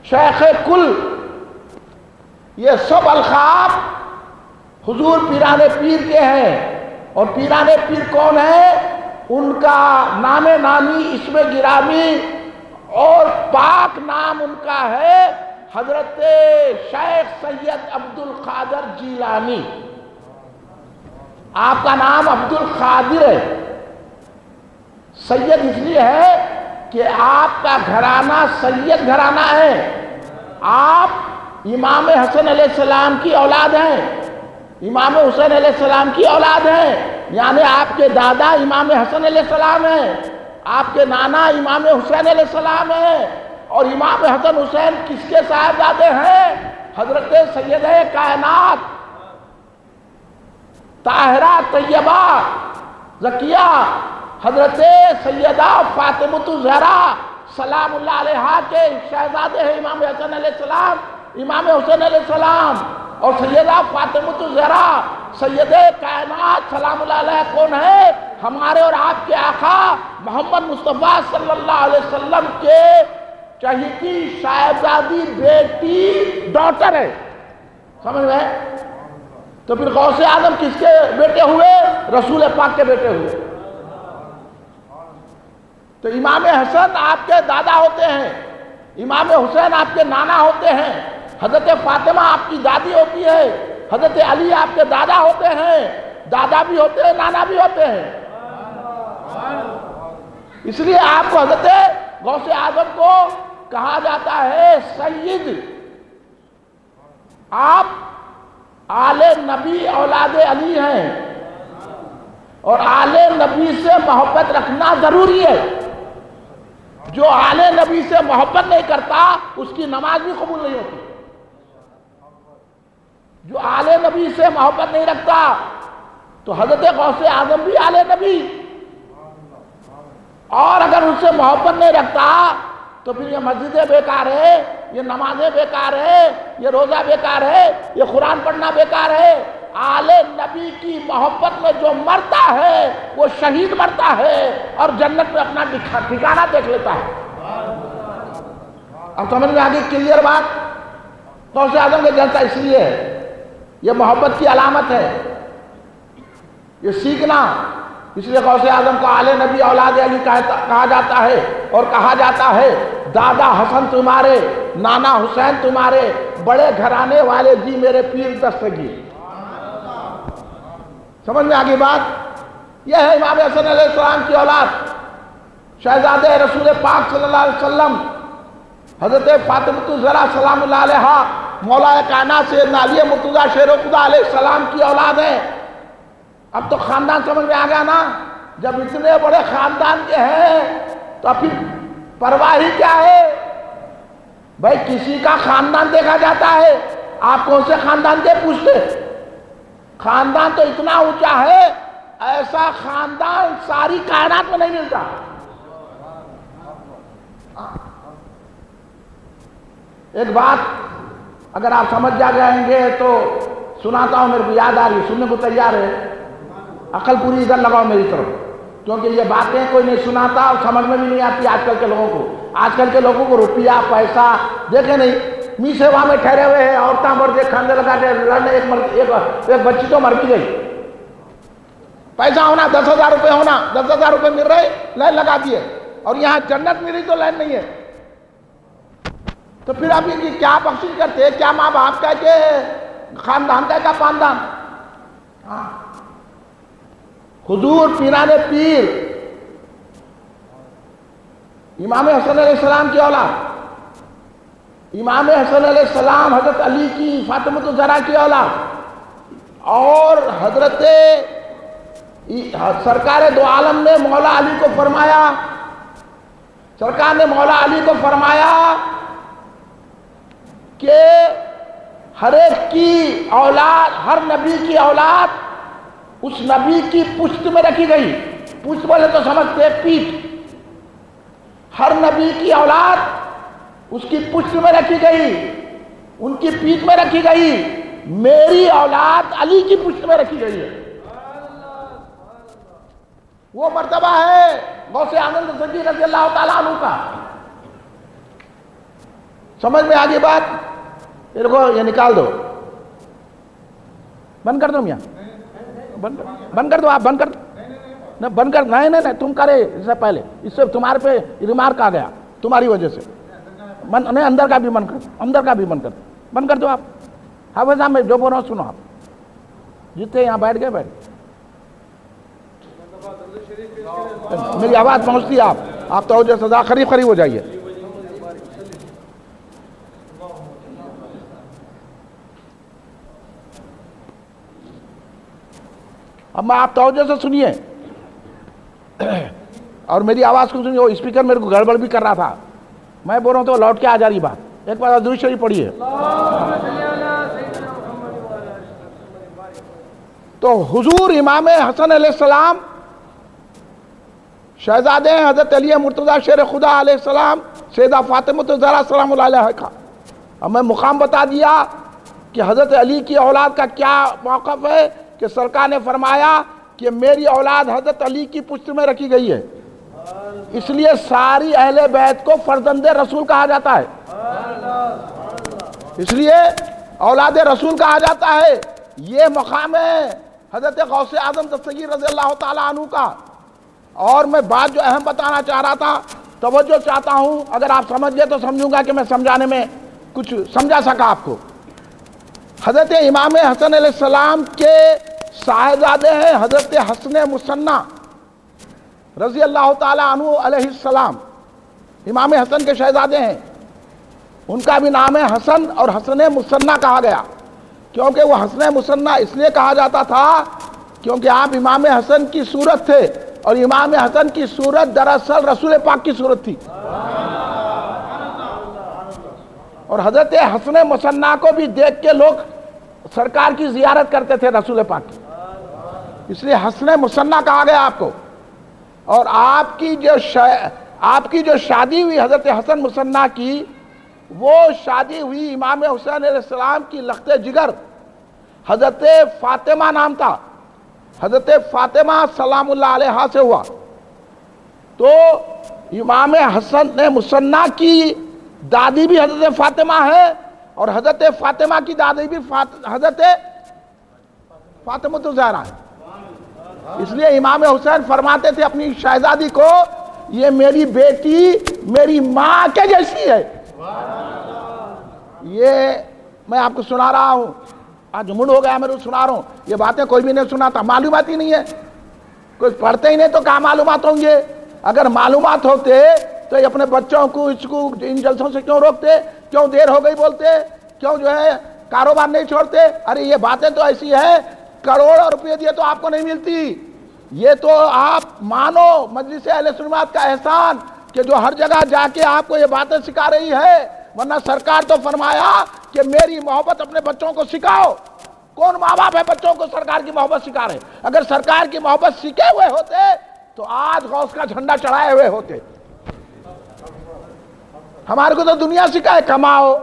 شیخ کل، یہ سب القاب حضور پیران پیر کے ہیں. اور پیران پیر کون ہے؟ ان کا نام نامی، اسم گرامی اور پاک نام ان کا ہے حضرت شیخ سید عبد القادر جیلانی. آپ کا نام عبد القادر ہے. سید اس لیے ہے کہ آپ کا گھرانہ سید گھرانہ ہے. آپ امام حسن علیہ السلام کی اولاد ہیں، امام حسین علیہ السلام کی اولاد ہیں. یعنی آپ کے دادا امام حسن علیہ السلام ہیں، آپ کے نانا امام حسین علیہ السلام ہیں. اور امام حسن حسین کس کے صاحبزادے ہیں؟ حضرت سیدہ کائنات طاہرہ طیبہ زکیہ حضرت سیدہ فاطمۃ الزہرا سلام اللہ علیہا کے شہزادے ہیں امام حسن علیہ السلام، امام حسین علیہ السلام. اور سیدہ فاطمۃ الزہرا سیدہ کائنات سلام اللہ علیہ کون ہے؟ ہمارے اور آپ کے آقا محمد مصطفیٰ صلی اللہ علیہ وسلم کے چہیتی صاحبزادی بیٹی ڈاٹر ہے. سمجھ میں؟ تو پھر غوث اعظم کس کے بیٹے ہوئے؟ رسول پاک کے بیٹے ہوئے. تو امام حسن آپ کے دادا ہوتے ہیں، امام حسین آپ کے نانا ہوتے ہیں، حضرت فاطمہ آپ کی دادی ہوتی ہے، حضرت علی آپ کے دادا ہوتے ہیں، دادا بھی ہوتے ہیں نانا بھی ہوتے ہیں. اس لیے آپ کو حضرت غوث اعظم کو کہا جاتا ہے سید. آپ آل نبی اولاد علی ہیں اور آل نبی سے محبت رکھنا ضروری ہے. جو آل نبی سے محبت نہیں کرتا اس کی نماز بھی قبول نہیں ہوتی. جو آل نبی سے محبت نہیں رکھتا تو حضرت غوث اعظم بھی آل نبی، اور اگر ان سے محبت نہیں رکھتا تو پھر یہ مسجدیں بیکار ہے، یہ نمازیں بیکار ہے، یہ روزہ بیکار ہے، یہ قرآن پڑھنا بیکار ہے. آل نبی کی محبت میں جو مرتا ہے وہ شہید مرتا ہے اور جنت میں اپنا ٹھکانہ دیکھ لیتا ہے. اب سمجھ میں آگے کلیئر بات؟ غوث اعظم کے جلسہ اس لیے ہے، یہ محبت کی علامت ہے، یہ سیکھنا. اس لیے غوث اعظم کو آل نبی اولاد علی کہا جاتا ہے. اور کہا جاتا ہے دادا حسن تمہارے، نانا حسین تمہارے، بڑے گھرانے والے جی میرے پیر دستگیر. سمجھ میں آگی بات؟ یہ ہے امام حسن علیہ السلام کی اولاد، شہزادے رسول پاک صلی اللہ علیہ وسلم حضرت فاطمۃ الزہرا سلام اللہ علیہا مولا کائنات سیدنا علی مرتضیٰ شیر خدا علیہ السلام کی اولاد ہیں. اب تو خاندان سمجھ میں آ گیا نا. جب اتنے بڑے خاندان کے ہیں تو پھر پرواہ ہی کیا ہے؟ بھائی کسی کا خاندان دیکھا جاتا ہے، آپ کون سے خاندان کے پوچھتے؟ خاندان تو اتنا اونچا ہے، ایسا خاندان ساری کائنات میں نہیں ملتا۔ ایک بات اگر آپ سمجھ جائیں گے تو سناتا ہوں، میرے کو یاد آ رہی، سننے کو تیار ہے؟ عقل پوری ادھر لگاؤ میری طرف، کیونکہ یہ باتیں کوئی نہیں سناتا اور سمجھ میں بھی نہیں آتی آج کل کے لوگوں کو۔ آج کل کے لوگوں کو روپیہ پیسہ دیکھے نہیں، میسے وہاں میں ٹھہرے ہوئے ہیں، عورتیں مرد کھانے لگا کے لڑنے، ایک بچی تو مر بھی گئی۔ پیسہ ہونا، 10,000 روپے ہونا، 10,000 روپے مل رہے، لائن لگا دیے، اور یہاں جنت ملی تو لائن نہیں ہے۔ تو پھر ابھی کیا بخشش کرتے، کیا ماں باپ کا کہ خاندان کا خاندان؟ حضور پیران پیر امام حسن علیہ السلام کی اولاد، امام حسن علیہ السلام حضرت علی کی فاطمۃ الزہرا کی اولاد، اور حضرت سرکار دو عالم نے مولا علی کو فرمایا، سرکار نے مولا علی کو فرمایا کہ ہر ایک کی اولاد، ہر نبی کی اولاد اس نبی کی پشت میں رکھی گئی۔ پشت بولے تو سمجھتے پیٹھ، ہر نبی کی اولاد اس کی پشت میں رکھی گئی، ان کی پیٹھ میں رکھی گئی۔ میری اولاد علی کی پشت میں رکھی گئی ہے۔ وہ مرتبہ ہے غوث اعظم دستگیر رضی اللہ تعالیٰ عنہ کا۔ سمجھ میں آگے بات؟ میرے کو یہ نکال دو، بند کر دو میاں، بند کر دو، آپ بند کر دو، نہیں بند کر، نہیں تم کرے اس سے پہلے، اس سے تمہارے پہ ریمارک آ گیا تمہاری وجہ سے۔ نہیں اندر کا بھی بند کر، اندر کا بھی بند کر، بند کر دو آپ۔ حافظ صاحب میں جو بول رہا ہوں سنو، آپ جتنے یہاں بیٹھ گئے بیٹھ، میری آواز پہنچتی ہے، آپ توجہ سزا قریب ہو جائیے۔ اب میں آپ توجہ سے سنیے اور میری آواز کو سنیے۔ وہ اسپیکر میرے کو گڑبڑ بھی کر رہا تھا، میں بول رہا ہوں تو لوٹ کے آ جا رہی بات۔ ایک بار درود شریف پڑھیے۔ تو حضور امام حسن علیہ السلام شہزادے ہیں حضرت علی مرتضیٰ شیر خدا علیہ السلام، سیدہ فاطمۃ الزہرا سلام اللہ علیہا کا۔ اب میں مقام بتا دیا کہ حضرت علی کی اولاد کا کیا موقف ہے، کہ سرکار نے فرمایا کہ میری اولاد حضرت علی کی پشت میں رکھی گئی ہے، اس لیے ساری اہل بیت کو فرزند رسول کہا جاتا ہے، اس لیے اولاد رسول کہا جاتا ہے۔ یہ مقام ہے حضرت غوث اعظم دستگیر رضی اللہ تعالیٰ عنہ کا۔ اور میں بات جو اہم بتانا چاہ رہا تھا، توجہ چاہتا ہوں، اگر آپ سمجھ گئے تو سمجھوں گا کہ میں سمجھانے میں کچھ سمجھا سکا آپ کو۔ حضرت امام حسن علیہ السلام کے صاحبزادے ہیں حضرت حسن مصنع رضی اللہ تعالیٰ عنہ علیہ السلام، امام حسن کے شہزادے ہیں۔ ان کا بھی نام ہے حسن، اور حسن مصنع کہا گیا، کیونکہ وہ حسن مصنع اس لیے کہا جاتا تھا کیونکہ آپ امام حسن کی صورت تھے، اور امام حسن کی صورت دراصل رسول پاک کی صورت تھی۔ اور حضرت حسن مصنع کو بھی دیکھ کے لوگ سرکار کی زیارت کرتے تھے رسول پاک کی، اس لیے حسن مصنع کہا گیا آپ کو۔ اور آپ کی جو شادی ہوئی حضرت حسن مصنع کی، وہ شادی ہوئی امام حسین علیہ السلام کی لخت جگر حضرت فاطمہ نام تھا، حضرت فاطمہ سلام اللہ علیہا سے ہوا۔ تو امام حسن مصنع کی دادی بھی حضرت فاطمہ ہے، اور حضرت فاطمہ کی دادی بھی حضرت فاطمۃ الزہرا ہے۔ اس لیے امام حسین فرماتے تھے اپنی شہزادی کو، یہ میری بیٹی میری ماں کے جیسی ہے۔ یہ میں آپ کو سنا رہا ہوں، آج منڈ ہو گیا، میں سنا رہا ہوں، یہ باتیں کوئی بھی نہیں سناتا، معلومات ہی نہیں ہے، کوئی پڑھتے ہی نہیں تو کیا معلومات ہوں گے؟ اگر معلومات ہوتے تو یہ اپنے بچوں کو اس کو ان جلسوں سے کیوں روکتے؟ کیوں دیر ہو گئی بولتے؟ کیوں جو ہے کاروبار نہیں چھوڑتے؟ ارے یہ باتیں تو ایسی ہے، کروڑوں روپے دیے تو آپ کو نہیں ملتی۔ یہ تو آپ مانو مجلس اہل سنت کا احسان کہ جو ہر جگہ جا کے آپ کو یہ باتیں سکھا رہی ہے، ورنہ سرکار تو فرمایا کہ میری محبت اپنے بچوں کو سکھاؤ. کون ماں باپ ہے بچوں کو سرکار کی محبت سکھا رہے؟ اگر سرکار کی محبت سیکھے ہوئے ہوتے تو آج غوث کا جھنڈا چڑھائے ہوئے ہوتے. ہمارے کو تو دنیا سکھائے کماؤ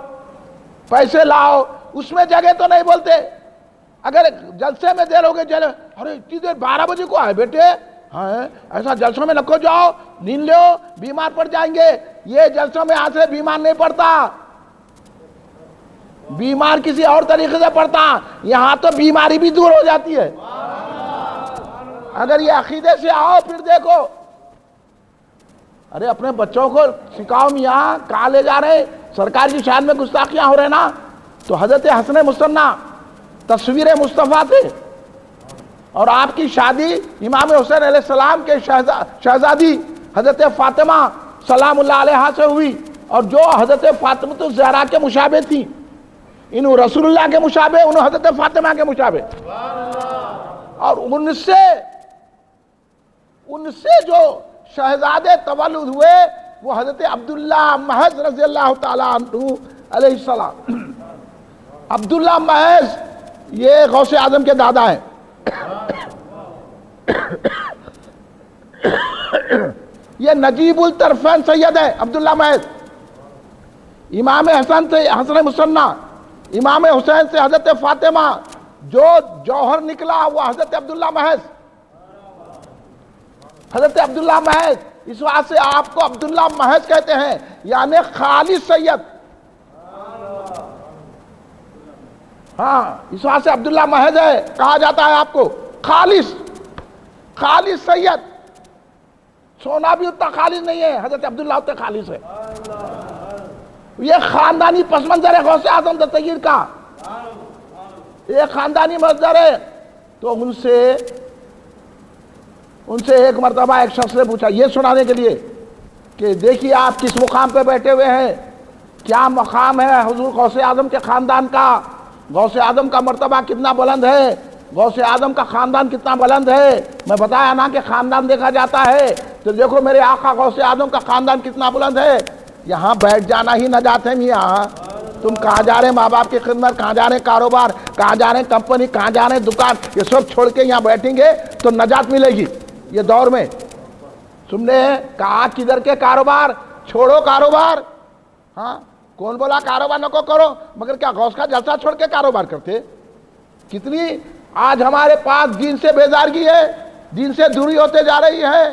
پیسے لاؤ، اس میں جگہ تو نہیں بولتے. اگر جلسے میں دیر ہو گئے چلے، ارے اتنی دیر 12 بجے کو آئے بیٹے، ہاں ایسا جلسوں میں نکو جاؤ، نیند لو، بیمار پڑ جائیں گے. یہ جلسوں میں آج سے بیمار نہیں پڑتا، بیمار کسی اور طریقے سے پڑتا. یہاں تو بیماری بھی دور ہو جاتی ہے. اگر یہ عقیدے سے آؤ پھر دیکھو. ارے اپنے بچوں کو سکھاؤ میاں، کہاں لے جا رہے؟ سرکار کی شان میں گستاخیاں ہو رہے نا. تو حضرت حسن مصنع تصویر مصطفیٰ تھے، اور آپ کی شادی امام حسین علیہ السلام کے شہزادی حضرت فاطمہ سلام اللہ علیہا سے ہوئی، اور جو حضرت فاطمہ الزہرا کے مشابہ تھی، انہوں رسول اللہ کے مشابہ، انہوں حضرت فاطمہ کے مشابہ. اور ان سے جو شہزادے تولد ہوئے وہ حضرت عبداللہ محض رضی اللہ تعالیٰ عنہ علیہ السلام. عبداللہ محض یہ غوث اعظم کے دادا ہیں. یہ نجیب الطرفین سید ہے عبداللہ محض. امام حسن سے حسن مصنع، امام حسین سے حضرت فاطمہ جو جوہر نکلا وہ حضرت عبداللہ محض. حضرت عبداللہ محض، اس وجہ سے آپ کو عبداللہ محض کہتے ہیں، یعنی خالص سید. ہاں اس وجہ سے عبداللہ محض ہے، کہا جاتا ہے آپ کو خالص سید. سونا بھی اتنا خالص نہیں ہے، حضرت عبداللہ اتنا خالص ہے. یہ خاندانی پس منظر ہے غوث اعظم دستگیر کا، یہ خاندانی منظر ہے. تو ان سے ایک مرتبہ ایک شخص نے پوچھا یہ سنانے کے لیے کہ دیکھیے آپ کس مقام پہ بیٹھے ہوئے ہیں، کیا مقام ہے حضور غوث اعظم کے خاندان کا، غوث اعظم کا مرتبہ کتنا بلند ہے، غوث اعظم کا خاندان کتنا بلند ہے. میں بتایا نا کہ خاندان دیکھا جاتا ہے، تو دیکھو میرے آقا غوث اعظم کا خاندان کتنا بلند ہے. یہاں بیٹھ جانا ہی نجات ہے میاں. تم کہاں جا رہے ہیں؟ ماں باپ کی خدمت، کہاں جا رہے ہیں کاروبار، کہاں جا رہے ہیں کمپنی، کہاں جا رہے ہیں دکان، یہ سب چھوڑ کے یہاں بیٹھیں گے تو نجات ملے گی. یہ دور میں تم نے کہا کدھر کے کاروبار، چھوڑو کاروبار. ہاں کون بولا کاروبار نہ کو کرو؟ مگر کیا غوث کا جلسہ چھوڑ کے کاروبار کرتے؟ کتنی آج ہمارے پاس دین سے بیزارگی ہے، دین سے دوری ہوتے جا رہی ہے.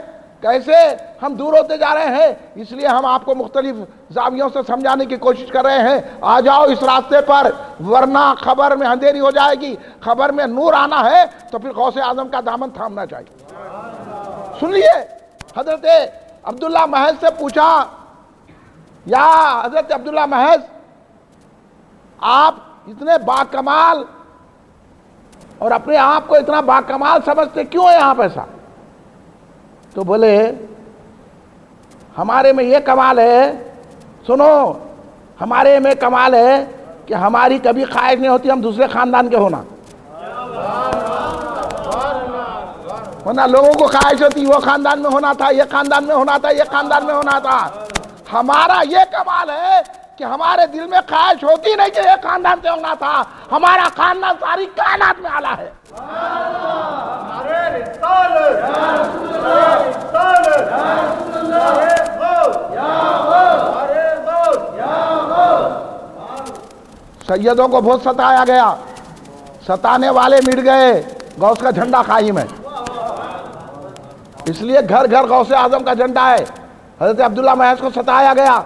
کیسے ہم دور ہوتے جا رہے ہیں؟ اس لیے ہم آپ کو مختلف زاویوں سے سمجھانے کی کوشش کر رہے ہیں. آ جاؤ اس راستے پر، ورنہ خبر میں اندھیری ہو جائے گی. خبر میں نور آنا ہے تو پھر غوث اعظم کا دامن تھامنا چاہیے. سن لیے حضرت عبداللہ محض سے پوچھا، یا حضرت عبداللہ محض آپ اتنے باکمال اور اپنے آپ کو اتنا باکمال سمجھتے کیوں ہیں آپ ایسا؟ تو بولے ہمارے میں یہ کمال ہے، سنو ہمارے میں کمال ہے کہ ہماری کبھی خواہش نہیں ہوتی ہم دوسرے خاندان کے ہونا. ورنہ لوگوں کو خواہش ہوتی وہ خاندان میں ہونا تھا، یہ خاندان میں ہونا تھا، یہ خاندان میں ہونا تھا. ہمارا یہ کمال ہے کہ ہمارے دل میں خواہش ہوتی نہیں کہ یہ خاندان سے ہونا تھا. ہمارا خاندان ساری کائنات میں اعلیٰ ہے. سیدوں کو بہت ستایا گیا، ستانے والے مٹ گئے، غوث کا جھنڈا قائم ہے. اس لیے گھر گھر غوث اعظم کا جھنڈا ہے. حضرت عبداللہ محض کو ستایا گیا،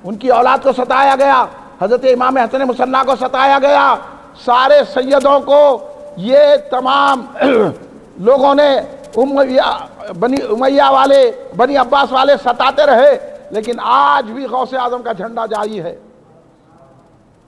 ان کی اولاد کو ستایا گیا، حضرت امام حسن مصنع کو ستایا گیا، سارے سیدوں کو یہ تمام لوگوں نے بنی امیہ والے، بنی عباس والے ستاتے رہے. لیکن آج بھی غوث اعظم کا جھنڈا جاری ہے.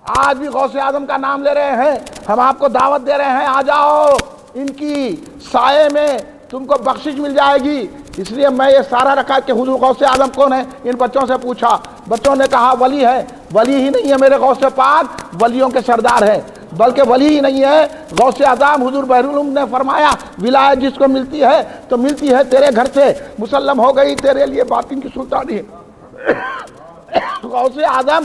آج بھی غوث اعظم کا نام لے رہے ہیں. ہم آپ کو دعوت دے رہے ہیں، آ جاؤ، ان کی سائے میں تم کو بخشش مل جائے گی. اس لیے میں یہ سارا رکھا کہ حضور غوث اعظم کون ہے. ان بچوں سے پوچھا، بچوں نے کہا ولی ہے. ولی ہی نہیں ہے میرے غوث پاک، ولیوں کے سردار ہے. بلکہ ولی ہی نہیں ہے، غوث اعظم حضور بحرالعلوم نے فرمایا ولایت جس کو ملتی ہے تو ملتی ہے تیرے گھر سے، مسلم ہو گئی تیرے لیے باطن کی سلطانی ہے. غوث اعظم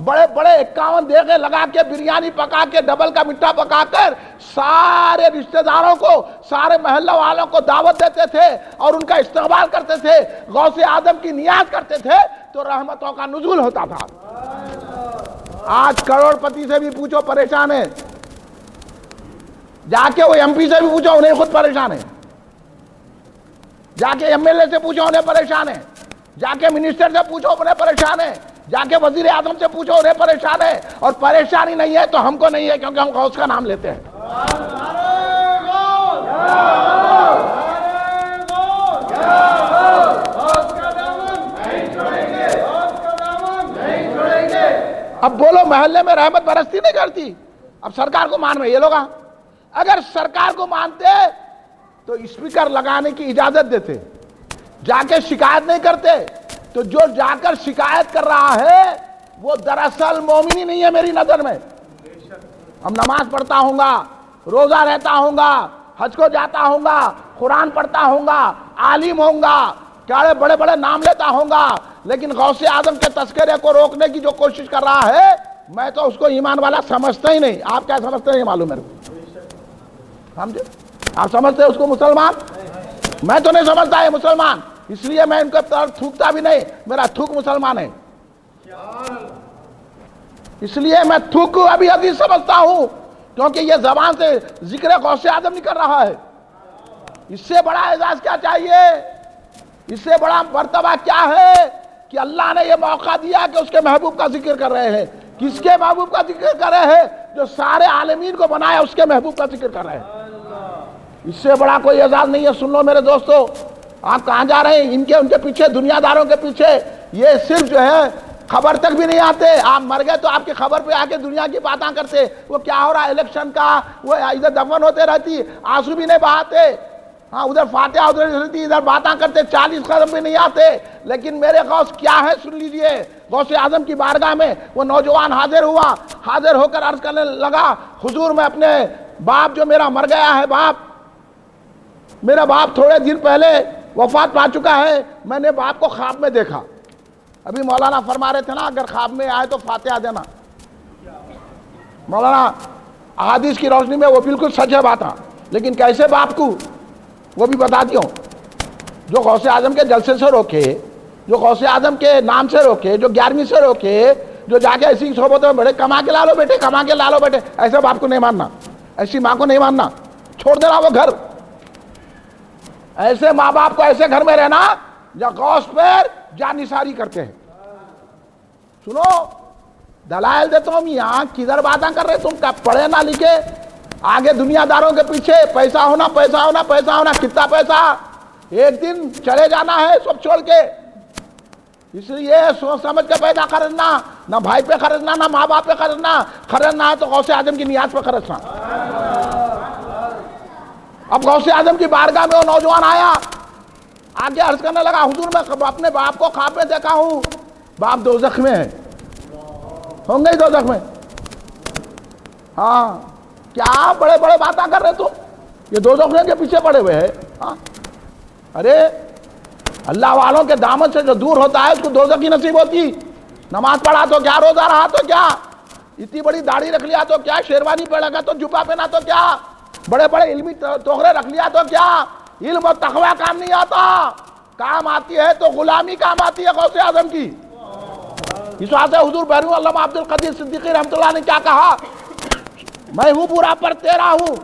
بڑے بڑے 51 دیگیں لگا کے بریانی پکا کے ڈبل کا میٹھا پکا کر سارے رشتہ داروں کو سارے محلہ والوں کو دعوت دیتے تھے اور ان کا استقبال کرتے تھے، غوث اعظم کی نیاز کرتے تھے تو رحمتوں کا نزول ہوتا تھا۔ آج کروڑ پتی سے بھی پوچھو پریشان ہے، جا کے وہ ایم پی سے بھی پوچھو انہیں خود پریشان ہے، جا کے ایم ایل اے سے پوچھو انہیں پریشان ہے، جا کے منسٹر سے پوچھو انہیں پریشان ہے، جا کے وزیر اعظم سے پوچھو انہیں پریشان ہے، اور پریشانی نہیں ہے تو ہم کو نہیں ہے کیونکہ ہم غوث کا نام لیتے ہیں۔ اب بولو محلے میں رحمت برستی نہیں کرتی، اب سرکار کو مان رہے یہ لوگ، اگر سرکار کو مانتے تو اسپیکر لگانے کی اجازت دیتے، جا کے شکایت نہیں کرتے، تو جو جا کر شکایت کر رہا ہے وہ دراصل مومن ہی نہیں ہے میری نظر میں۔ ہم نماز پڑھتا ہوں گا، روزہ رہتا ہوں گا، حج کو جاتا ہوں گا، قرآن پڑھتا ہوں گا، عالم ہوں گا، کیا بڑے بڑے نام لیتا ہوں گا، لیکن غوث اعظم کے تذکرے کو روکنے کی جو کوشش کر رہا ہے میں تو اس کو ایمان والا سمجھتا ہی نہیں۔ آپ کیا سمجھتے ہیں یہ معلوم میرے کو، سمجھے؟ آپ سمجھتے ہیں اس کو مسلمان؟ میں تو نہیں سمجھتا ہے مسلمان، اس لیے میں ان کو تھوکتا بھی نہیں، میرا تھوک مسلمان ہے، اس لیے میں تھوک ابھی حدیث سمجھتا ہوں، کیونکہ یہ زبان سے ذکر غوث اعظم نہیں کر رہا ہے۔ اس سے بڑا اعزاز کیا چاہیے، اس سے بڑا مرتبہ کیا ہے کہ اللہ نے یہ موقع دیا کہ اس کے محبوب کا ذکر کر رہے ہیں۔ کس کے محبوب کا ذکر کر رہے ہیں؟ جو سارے عالمین کو بنایا اس کے محبوب کا ذکر کر رہے ہیں۔ اس سے بڑا کوئی اعزاز نہیں ہے۔ سن لو میرے دوستو، آپ کہاں جا رہے ہیں؟ ان کے پیچھے، دنیا داروں کے پیچھے، یہ صرف جو ہے خبر تک بھی نہیں آتے، آپ مر گئے تو آپ کی خبر پہ آ کے دنیا کی باتاں کرتے، وہ کیا ہو رہا ہے الیکشن کا، وہ ادھر دفن ہوتے رہتی، آنسو بھی نہیں بہاتے، ہاں ادھر فاتحہ ادھر رہتی، ادھر باتاں کرتے، 40 قدم بھی نہیں آتے، لیکن میرے غوث کیا ہے سن لیجئے۔ غوث اعظم کی بارگاہ میں وہ نوجوان حاضر ہوا، حاضر ہو کر عرض کرنے لگا، حضور میں اپنے باپ جو میرا مر گیا ہے، میرا باپ تھوڑے دن پہلے وفات پا چکا ہے، میں نے باپ کو خواب میں دیکھا۔ ابھی مولانا فرما رہے تھے نا اگر خواب میں آئے تو فاتحہ دینا، مولانا احادیث کی روشنی میں وہ بالکل سچ ہے بات، لیکن کیسے باپ کو وہ بھی بتا دیوں۔ جو غوث اعظم کے جلسے سے روکے، جو غوث اعظم کے نام سے روکے، جو 11ویں سے روکے، جو جا کے ایسی صحبتوں میں بیٹھے، کما کے لالو بیٹے، کما کے لالو بیٹے، ایسے باپ کو نہیں ماننا، ایسی ماں کو نہیں ماننا، چھوڑ دینا وہ گھر۔ ایسے ماں باپ کو ایسے گھر میں رہنا یا غوث پر جانثاری کرتے ہیں۔ سنو دلائل دیتا ہوں، یہاں کدھر باتیں کر رہے تم؟ پڑھے نہ لکھے، آگے دنیا داروں کے پیچھے پیسہ ہونا، پیسہ ہونا، پیسہ ہونا، کتنا پیسہ، ایک دن چلے جانا ہے سب چھوڑ کے، اس لیے سوچ سمجھ کے پیدا خرچنا، نہ بھائی پہ خرچنا، نہ ماں باپ پہ خرچنا ہے تو غوث اعظم کی نیاز پہ خرچنا۔ اب غوث اعظم کی بارگاہ میں وہ نوجوان آیا، آگے عرض کرنے لگا، حضور میں اپنے باپ کو خواب میں دیکھا ہوں، باپ دوزخ میں ہے، ہوں گے ہی دوزخ میں۔ ہاں کیا بڑے بڑے باتیں کر رہے تم؟ یہ دوزخ کے پیچھے پڑے ہوئے ہیں۔ ہاں ارے اللہ والوں کے دامن سے جو دور ہوتا ہے اس کو دوزخ کی نصیب ہوتی۔ نماز پڑھا تو کیا، روزہ رہا تو کیا، اتنی بڑی داڑھی رکھ لیا تو کیا، شیروانی پہنا گا تو جبہ پہنا تو کیا، بڑے بڑے علمی توغرے رکھ لیا تو کیا، علم و تقوی کام نہیں آتا، کام آتی ہے تو غلامی کام آتی ہے غوث اعظم کی۔ اس واسطے حضور بحرون علامہ عبد القدیر صدیقی رحمۃ اللہ نے کیا کہا، میں ہوں برا پر تیرا ہوں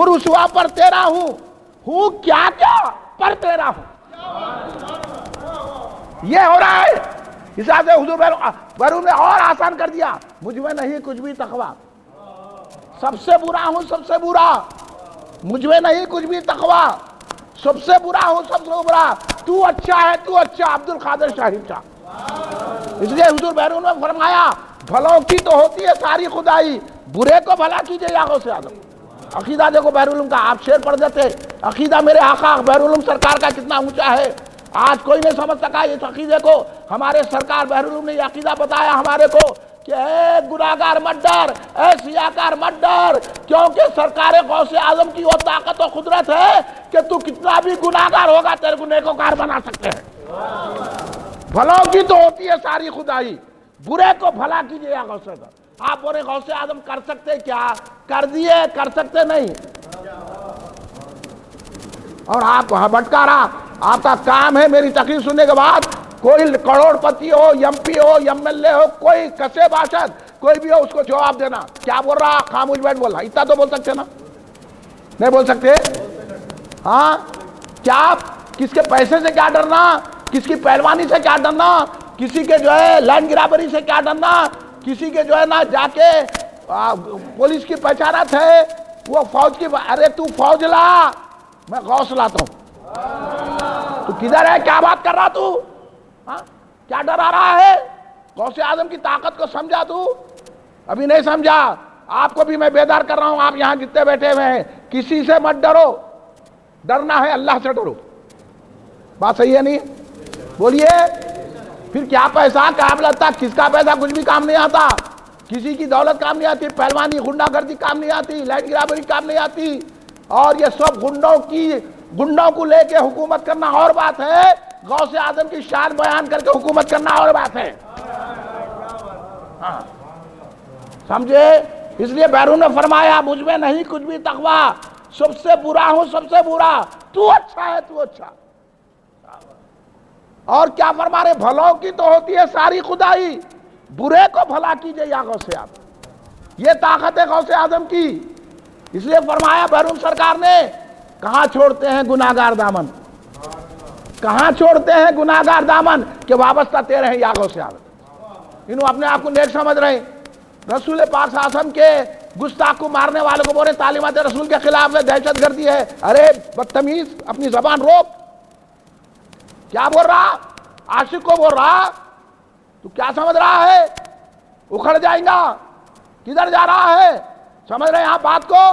رسوا پر تیرا ہوں کیا کیا پر تیرا ہوں۔ یہ ہو رہا ہے، اس واسطے حضور بحرون نے اور آسان کر دیا، مجھ میں نہیں کچھ بھی تقوی، سب سے برا ہوں سب سے برا، مجھ میں نہیں کچھ بھی تقوی، سب سے برا ہوں سب سے برا، تو اچھا ہے تو اچھا، عبد القادر شاہد شاہ۔ اس لیے حضور بحرون نے فرمایا، بھلوں کی تو ہوتی ہے ساری خدائی، برے کو بھلا کیجئے یا غوث اعظم۔ عقیدہ دیکھو بحرون کا، آپ شعر پڑھ دیتے، عقیدہ میرے آقا بحرون سرکار کا کتنا اونچا ہے، آج کوئی نہیں سمجھ سکا اس عقیدے کو۔ ہمارے سرکار بحرون نے یہ عقیدہ بتایا ہمارے کو کہ اے گناہگار مت ڈر، اے سیاکار مت ڈر، کیونکہ سرکار غوث اعظم کی وہ طاقت و قدرت ہے کہ تو کتنا بھی گناہگار ہوگا تیرے کو نیکوکار بنا سکتے ہیں۔ بھلوں کی تو ہوتی ہے ساری خدائی، برے کو بھلا کیجئے یا غوث اعظم. آپ بولے غوث اعظم کر سکتے کیا؟ کر دیے، کر سکتے نہیں. اور آپ بھٹکا رہا. آپ کا کام ہے میری تقریر سننے کے بعد کوئی کروڑ پتی ہو، ایم پی ہو، ایم ایل اے ہو، کوئی کسے باشد کوئی بھی ہو، اس کو جواب دینا. کیا بول رہا؟ خاموش بیٹھ بول رہا. اتنا تو بول سکتے نا؟ نہیں بول سکتے؟ ہاں، کیا کس کے پیسے سے کیا ڈرنا؟ کس کی پہلوانی سے کیا ڈرنا؟ کسی کے جو ہے لینڈ گرابری سے کیا ڈرنا؟ کسی کے جو ہے نا جا کے پولیس کی پہچانت ہے، وہ فوج کی. ارے تو فوج لا، میں غوث لاتا ہوں. تو کدھر ہے؟ کیا بات کر رہا تو؟ کیا ڈرا رہا ہے؟ غوث اعظم کی طاقت کو سمجھا تو؟ ابھی نہیں سمجھا. آپ کو بھی میں بیدار کر رہا ہوں. آپ یہاں جتنے بیٹھے ہوئے ہیں، کسی سے مت ڈرو. ڈرنا ہے اللہ سے ڈرو. بات صحیح ہے نہیں؟ بولیے. پھر کیا پیسہ کام لگتا؟ کس کا پیسہ کچھ بھی کام نہیں آتا. کسی کی دولت کام نہیں آتی. پہلوانی غنڈہ گردی کام نہیں آتی. لینڈ گرابری کام نہیں آتی. اور یہ سب گنڈوں کو لے کے حکومت کرنا اور بات ہے. غوث اعظم کی شان بیان کر کے حکومت کرنا اور بات ہے. سمجھے؟ اس لیے بیرون نے فرمایا مجھ میں نہیں کچھ بھی تقوی، سب سے برا ہوں، سب سے برا. تو اچھا ہے، تو اچھا. اور کیا فرما رہے؟ بھلوں کی تو ہوتی ہے ساری خدائی، برے کو بھلا کیجئے یا غوث اعظم. یہ طاقت ہے غوث اعظم کی. اس لیے فرمایا بیرون سرکار نے، کہاں چھوڑتے ہیں گناہگار دامن، کہاں چھوڑتے ہیں گناہگار دامن کہ وابستہ تیرے ہیں یا غوث اعظم. انہوں اپنے آپ کو نیک سمجھ رہے ہیں. رسول پاک صلی اللہ علیہ وسلم کے گستاخ کو مارنے والوں کو بولے تعلیمات رسول کے خلاف ہے، دہشت گردی ہے. ارے بدتمیز، اپنی زبان روک. کیا بول رہا؟ عاشق کو بول رہا. تو کیا سمجھ رہا ہے؟ اکھڑ جائیں گا. کدھر جا رہا ہے؟ سمجھ رہے ہیں آپ بات کو؟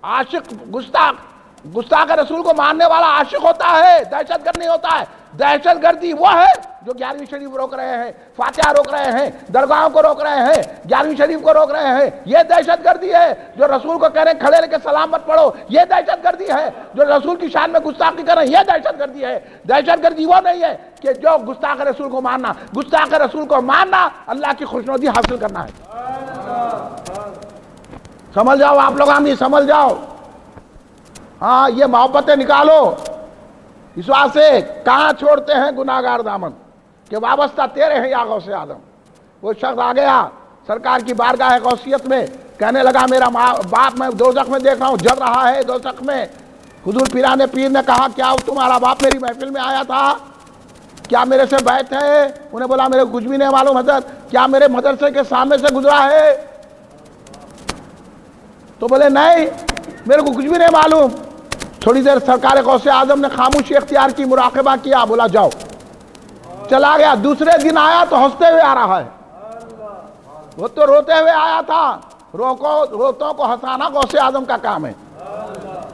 عاشق گستاخ رسول کو ماننے والا عاشق ہوتا ہے، دہشت گرد نہیں ہوتا ہے. دہشت گردی وہ ہے جو 11ویں شریف روک رہے ہیں، فاتحہ روک رہے ہیں، درگاہوں کو روک رہے ہیں، 11ویں شریف کو روک رہے ہیں. یہ دہشت گردی ہے. جو رسول کو کہہ رہے ہیں کھڑے رہ کے سلام مت پڑھو، یہ دہشت گردی ہے. جو رسول کی شان میں گستاخی کر رہے ہیں، یہ دہشت گردی ہے. دہشت گردی وہ نہیں ہے کہ جو گستاخ رسول کو ماننا. گستاخ رسول کو ماننا اللہ کی خوشنودی حاصل کرنا ہے. سمجھ جاؤ آپ لوگ، ہم یہ سمجھ جاؤ. ہاں، یہ محبتیں نکالو. اس واسطے کہاں چھوڑتے ہیں گناہگار دامن کہ وابستہ تیرے ہیں یا غوث اعظم. وہ شخص آ گیا سرکار کی بارگاہ غوثیت میں، کہنے لگا میرا باپ میں دوزخ میں دیکھ رہا ہوں، جل رہا ہے دوزخ میں. حضور پیران پیر نے کہا کیا تمہارا باپ میری محفل میں آیا تھا؟ کیا میرے سے بیعت ہے؟ انہیں بولا میرے کچھ بھی نہیں معلوم حضرت. کیا میرے مدرسے کے سامنے سے گزرا ہے؟ تو بولے نہیں، میرے کو کچھ بھی نہیں معلوم. تھوڑی دیر سرکار غوث اعظم نے خاموشی اختیار کی، مراقبہ کیا، بولا جاؤ. چلا گیا. دوسرے دن آیا تو ہنستے ہوئے آ رہا ہے. وہ تو روتے ہوئے آیا تھا. روتوں کو ہنسانا غوث اعظم کا کام ہے.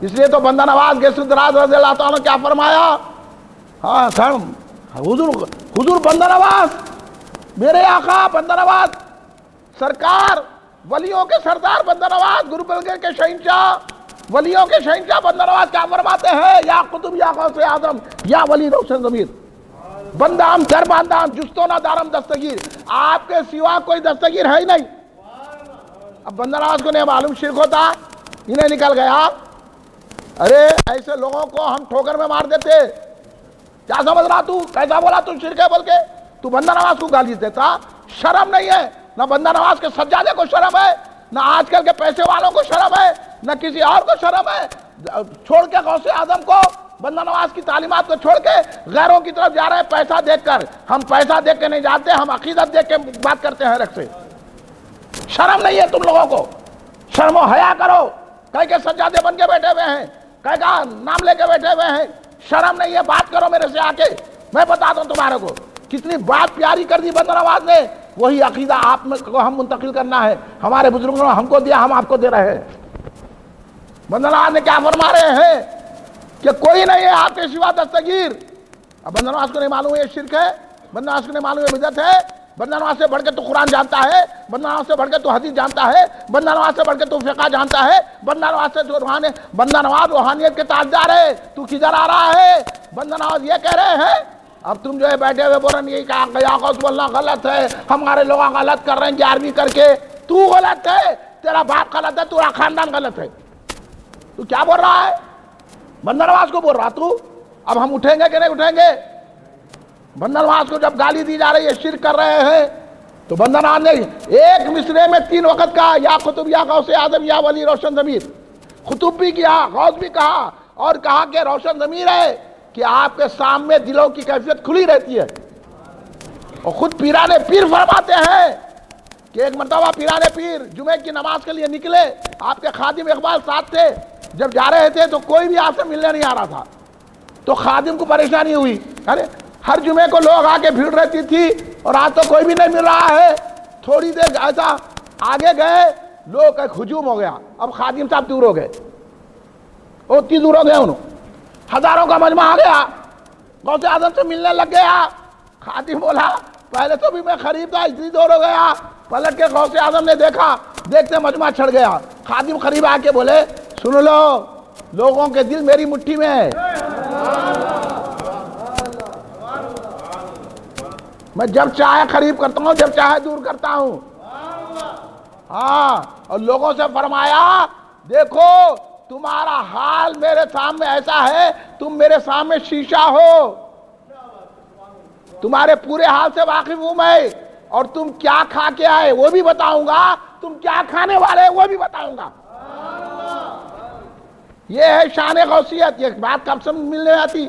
اس لیے تو بندہ نواز غوث دراز رضی اللہ تعالیٰ نے کیا فرمایا؟ ہاں سر، حضور بندہ نواز، میرے آقا بندہ نواز، سرکار ولیوں کے سردار بندہ نواز، گرو بلگے کے شہنشاہ، ولیوں کے شہنشاہ بندہ نواز کیا فرماتے ہیں؟ یا قطب یا غوث اعظم یا ولی روشن ضمیر، بندام در باندام جستو نہ دارم دستگیر. آپ کے سوا کوئی دستگیر ہے ہی نہیں. اب بندہ نواز کو نہیں معلوم شرک ہوتا، انہیں نکل گیا. ارے ایسے لوگوں کو ہم ٹھوکر میں مار دیتے. کیا سمجھ رہا تو؟ کیسا بولا تو شرک ہے بول کے؟ تو بندہ نواز کو گالی دیتا. شرم نہیں ہے. نہ بندہ نواز کے سجادے کو شرم ہے، نہ آج کل کے پیسے والوں کو شرم ہے، نہ کسی اور کو شرم ہے. چھوڑ کے غوث اعظم کو، بندہ نواز کی تعلیمات کو چھوڑ کے غیروں کی طرف جا رہے ہیں پیسہ دیکھ کر. ہم پیسہ دیکھ کے نہیں جاتے، ہم عقیدت دیکھ کے بات کرتے ہیں رکھ سے. شرم نہیں ہے تم لوگوں کو؟ شرم و حیا کرو. کئی کے سجادے بن کے بیٹھے ہوئے ہیں، کئی کا نام لے کے بیٹھے ہوئے ہیں. شرم نہیں ہے؟ بات کرو میرے سے آ کے، میں بتاتا ہوں تمہارے کو. کتنی بات پیاری کر دی بندہ نواز نے. وہی عقیدہ آپ کو ہم منتقل کرنا ہے. ہمارے بزرگوں نے ہم کو دیا، ہم آپ کو دے رہے ہیں. بندہ نواز نے کیا فرما رہے ہیں کہ کوئی نہیں ہے آپ کے سوا دستگیر. اب بندہ نواز کو نہیں معلوم ہے یہ شرک ہے، بندہ نواز کو نہیں معلوم ہے بدعت ہے. بندہ نواز سے بڑھ کے تو قرآن جانتا ہے، بندہ نواز سے بڑھ کے تو حدیث جانتا ہے، بندہ نواز سے بڑھ کے تو فقہ جانتا ہے، بندہ نواز سے تو بندہ نواز روحانیت کے تاجدار ہے. تو کدھر آ رہا ہے؟ بندہ نواز یہ کہہ رہے ہیں اب تم جو ہے بیٹھے ہوئے بول رہے ہیں کہا یا غوث بولنا غلط ہے، ہمارے لوگ غلط کر رہے ہیں 11ویں کر کے. تو غلط ہے، تیرا باپ غلط ہے، تیرا خاندان غلط ہے. تو کیا بول رہا ہے؟ بندہ نواز کو بول رہا تو. اب ہم اٹھیں گے کہ نہیں اٹھیں گے؟ بندہ نواز کو جب گالی دی جا رہی ہے شرک کر رہے ہیں، تو بندہ نواز نے ایک مصرے میں 3 وقت کہا یا قطب یا غوث اعظم یا ولی روشن ضمیر. خطب بھی کیا، غوث بھی کہا، اور کہا کہ روشن ضمیر ہے کہ آپ کے سامنے دلوں کی کیفیت کھلی رہتی ہے. اور خود پیران پیر فرماتے ہیں کہ ایک مرتبہ پیران پیر جمعے کی نماز کے لیے نکلے، آپ کے خادم اقبال ساتھ تھے. جب جا رہے تھے تو کوئی بھی آپ سے ملنے نہیں آ رہا تھا. تو خادم کو پریشانی ہوئی، ارے ہر جمعے کو لوگ آ کے بھیڑ رہتی تھی اور آج تو کوئی بھی نہیں مل رہا ہے. تھوڑی دیر ایسا آگے گئے، لوگ کا ہجوم ہو گیا. اب خادم صاحب دور ہو گئے، اتنی دور ہو گئے، انہوں ہزاروں کا مجمع آ گیا، غوث اعظم سے ملنے لگ گیا. خادم بولا پہلے تو بھی میں قریب تھا، اتنی دور ہو گیا. پلٹ کے غوث اعظم نے دیکھا، دیکھتے مجمع چھڑ گیا. خادم قریب آ کے بولے سن لو، لوگوں کے دل میری مٹھی میں ہے، میں جب چاہے قریب کرتا ہوں، جب چاہے دور کرتا ہوں. ہاں، اور لوگوں سے فرمایا دیکھو تمہارا حال میرے سامنے ایسا ہے، تم میرے سامنے شیشہ ہو، تمہارے پورے حال سے واقف ہوں میں، اور تم کیا کھا کے آئے وہ بھی بتاؤں گا، تم کیا کھانے والے وہ بھی بتاؤں گا. یہ ہے شان غوثیت. یہ بات کب سے ملنے آتی؟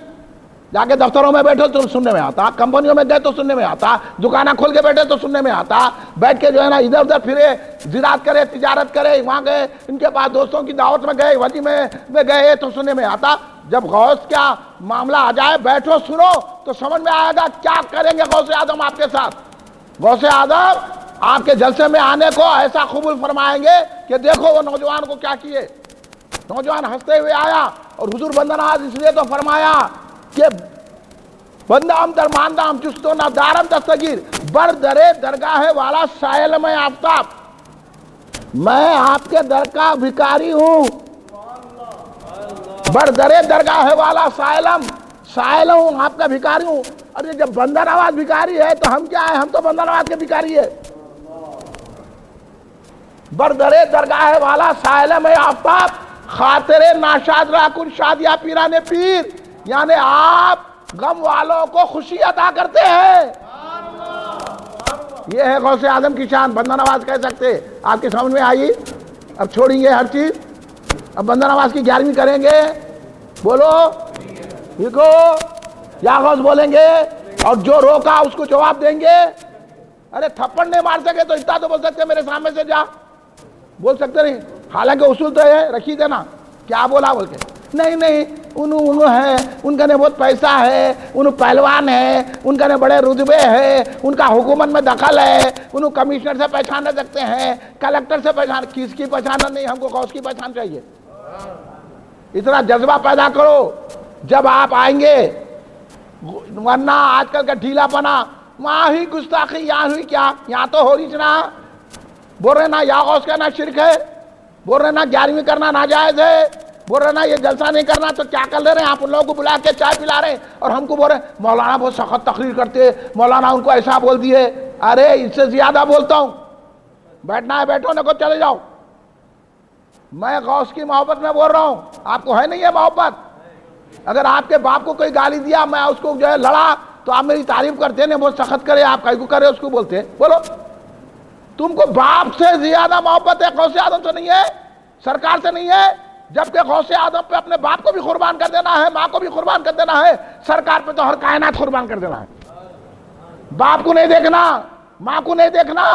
جا کے دفتروں میں بیٹھو تو سننے میں آتا، کمپنیوں میں گئے تو سننے میں آتا، دکانہ کھول کے بیٹھے تو سننے میں آتا، بیٹھ کے جو ہے نا ادھر ادھر پھرے، زراعت کرے، تجارت کرے، وہاں گئے، ان کے پاس دوستوں کی دعوت میں گئے، ولیمے میں گئے تو سننے میں آتا. جب غوث کا معاملہ آ جائے بیٹھو سنو تو سمجھ میں آئے گا کیا کریں گے غوث اعظم آپ کے ساتھ. غوث اعظم آپ کے جلسے میں آنے کو ایسا قبول فرمائیں گے کہ دیکھو وہ نوجوان کو کیا کیے. نوجوان ہنستے ہوئے آیا، اور حضور بندہ نواز اس لیے تو فرمایا کہ بندام در ماندام چستو نہ دارم دستگیر بر درے درگاہ والا سائل میں آفتاب. میں آپ کے در کا بھکاری ہوں، بر درے درگاہ والا سائل ہوں، آپ کا بھکاری ہوں. ارے جب بندہ نواز بھکاری ہے تو ہم کیا ہے؟ ہم تو بندہ نواز کے بھکاری ہے. بر درے درگاہ والا سائل میں آفتاب خاطر ناشاد را کن شادیہ پیران پیر. یعنی آپ غم والوں کو خوشی عطا کرتے ہیں. یہ ہے غوث اعظم کی شان. بندہ نواز کہہ سکتے. آپ کی سمجھ میں آئی؟ اب چھوڑیں گے ہر چیز، اب بندہ نواز کی 11ویں کریں گے. بولو دیکھو، یا غوث بولیں گے، اور جو روکا اس کو جواب دیں گے. ارے تھپڑ نہیں مار سکے تو اتنا تو بول سکتے میرے سامنے سے جا، بول سکتے نہیں. حالانکہ اصول تو ہے، رکھی دینا کیا بولا بول کے. نہیں انہوں ہے، ان کا نے بہت پیسہ ہے، انہوں پہلوان ہے، ان کا نے بڑے رتبے ہے، ان کا حکومت میں دخل ہے، انہوں کمشنر سے پہچان سکتے ہیں، کلکٹر سے پہچان. کس کی پہچانا نہیں، ہم کو غوث کی پہچان چاہیے. اتنا جذبہ پیدا کرو جب آپ آئیں گے. ورنہ آج کل کا ڈھیلا پنا، وہاں ہی گستاخی، یہاں ہوئی کیا، یہاں تو ہو رہی نا. بول رہے نا یا غوث کہنا شرک ہے، بول رہے نا 11ویں کرنا ناجائز ہے، بول رہے نا یہ جلسہ نہیں کرنا. تو کیا کر لے رہے ہیں آپ؟ ان لوگوں کو بلا کے چائے پلا رہے ہیں، اور ہم کو بول رہے ہیں مولانا بہت سخت تقریر کرتے، مولانا ان کو ایسا بول دیے. ارے اس سے زیادہ بولتا ہوں. بیٹھنا ہے بیٹھو، نہ کو چلے جاؤ. میں غوث کی محبت میں بول رہا ہوں، آپ کو ہے نہیں ہے محبت؟ اگر آپ کے باپ کو کوئی گالی دیا، میں اس کو جو ہے لڑا، تو آپ میری تعریف کرتے ہیں، بہت سخت کرے، آپ کہیں کو کرے اس کو بولتے. بولو تم کو باپ سے زیادہ محبت ہے غوث اعظم سے نہیں ہے، سرکار سے نہیں ہے. جبکہ غوث اعظم پہ اپنے باپ کو بھی قربان کر دینا ہے، ماں کو بھی قربان کر دینا ہے. سرکار پہ تو ہر کائنات قربان کر دینا ہے. باپ کو نہیں دیکھنا، ماں کو نہیں دیکھنا.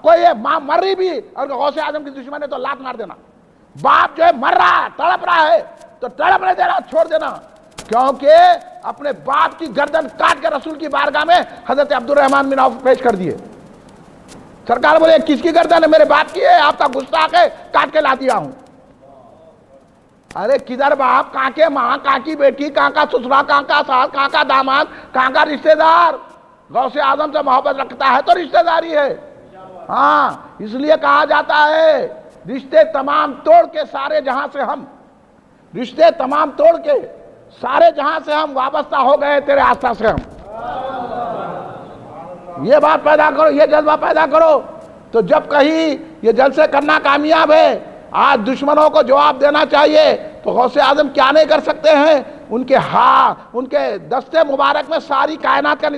کوئی ماں مر رہی بھی اور غوث اعظم کی دشمن ہے تو لات مار دینا. باپ جو ہے مر رہا ہے، تڑپ رہا ہے تو تڑپ نہیں دینا، چھوڑ دینا. کیونکہ اپنے باپ کی گردن کاٹ کے رسول کی بارگاہ میں حضرت عبد الرحمن بن عوف پیش کر دیے. سرکار بولے کس کی گردن ہے؟ میرے باپ کی ہے، آپ کا گستاخ ہے، کاٹ کے لا دیا ہوں. ارے کدھر باپ، کہاں کے ماں، کہاں کی بیٹی، کہاں کا سسرا، کہاں کا ساس، کہاں کا داماد، کہاں کا رشتہ دار. غوث اعظم سے محبت رکھتا ہے تو رشتہ داری ہے. ہاں، اس لیے کہا جاتا ہے رشتے تمام توڑ کے سارے جہاں سے ہم، رشتے تمام توڑ کے سارے جہاں سے ہم وابستہ ہو گئے تیرے آستہ سے ہم. یہ بات پیدا کرو، یہ جذبہ پیدا کرو، تو جب کہیں یہ جلسے کرنا کامیاب ہے، آج دشمنوں کو جواب دینا چاہیے تو غوث اعظم کیا نہیں کر سکتے ہیں؟ ان کے دستے مبارک میں ساری کائنات کا نظام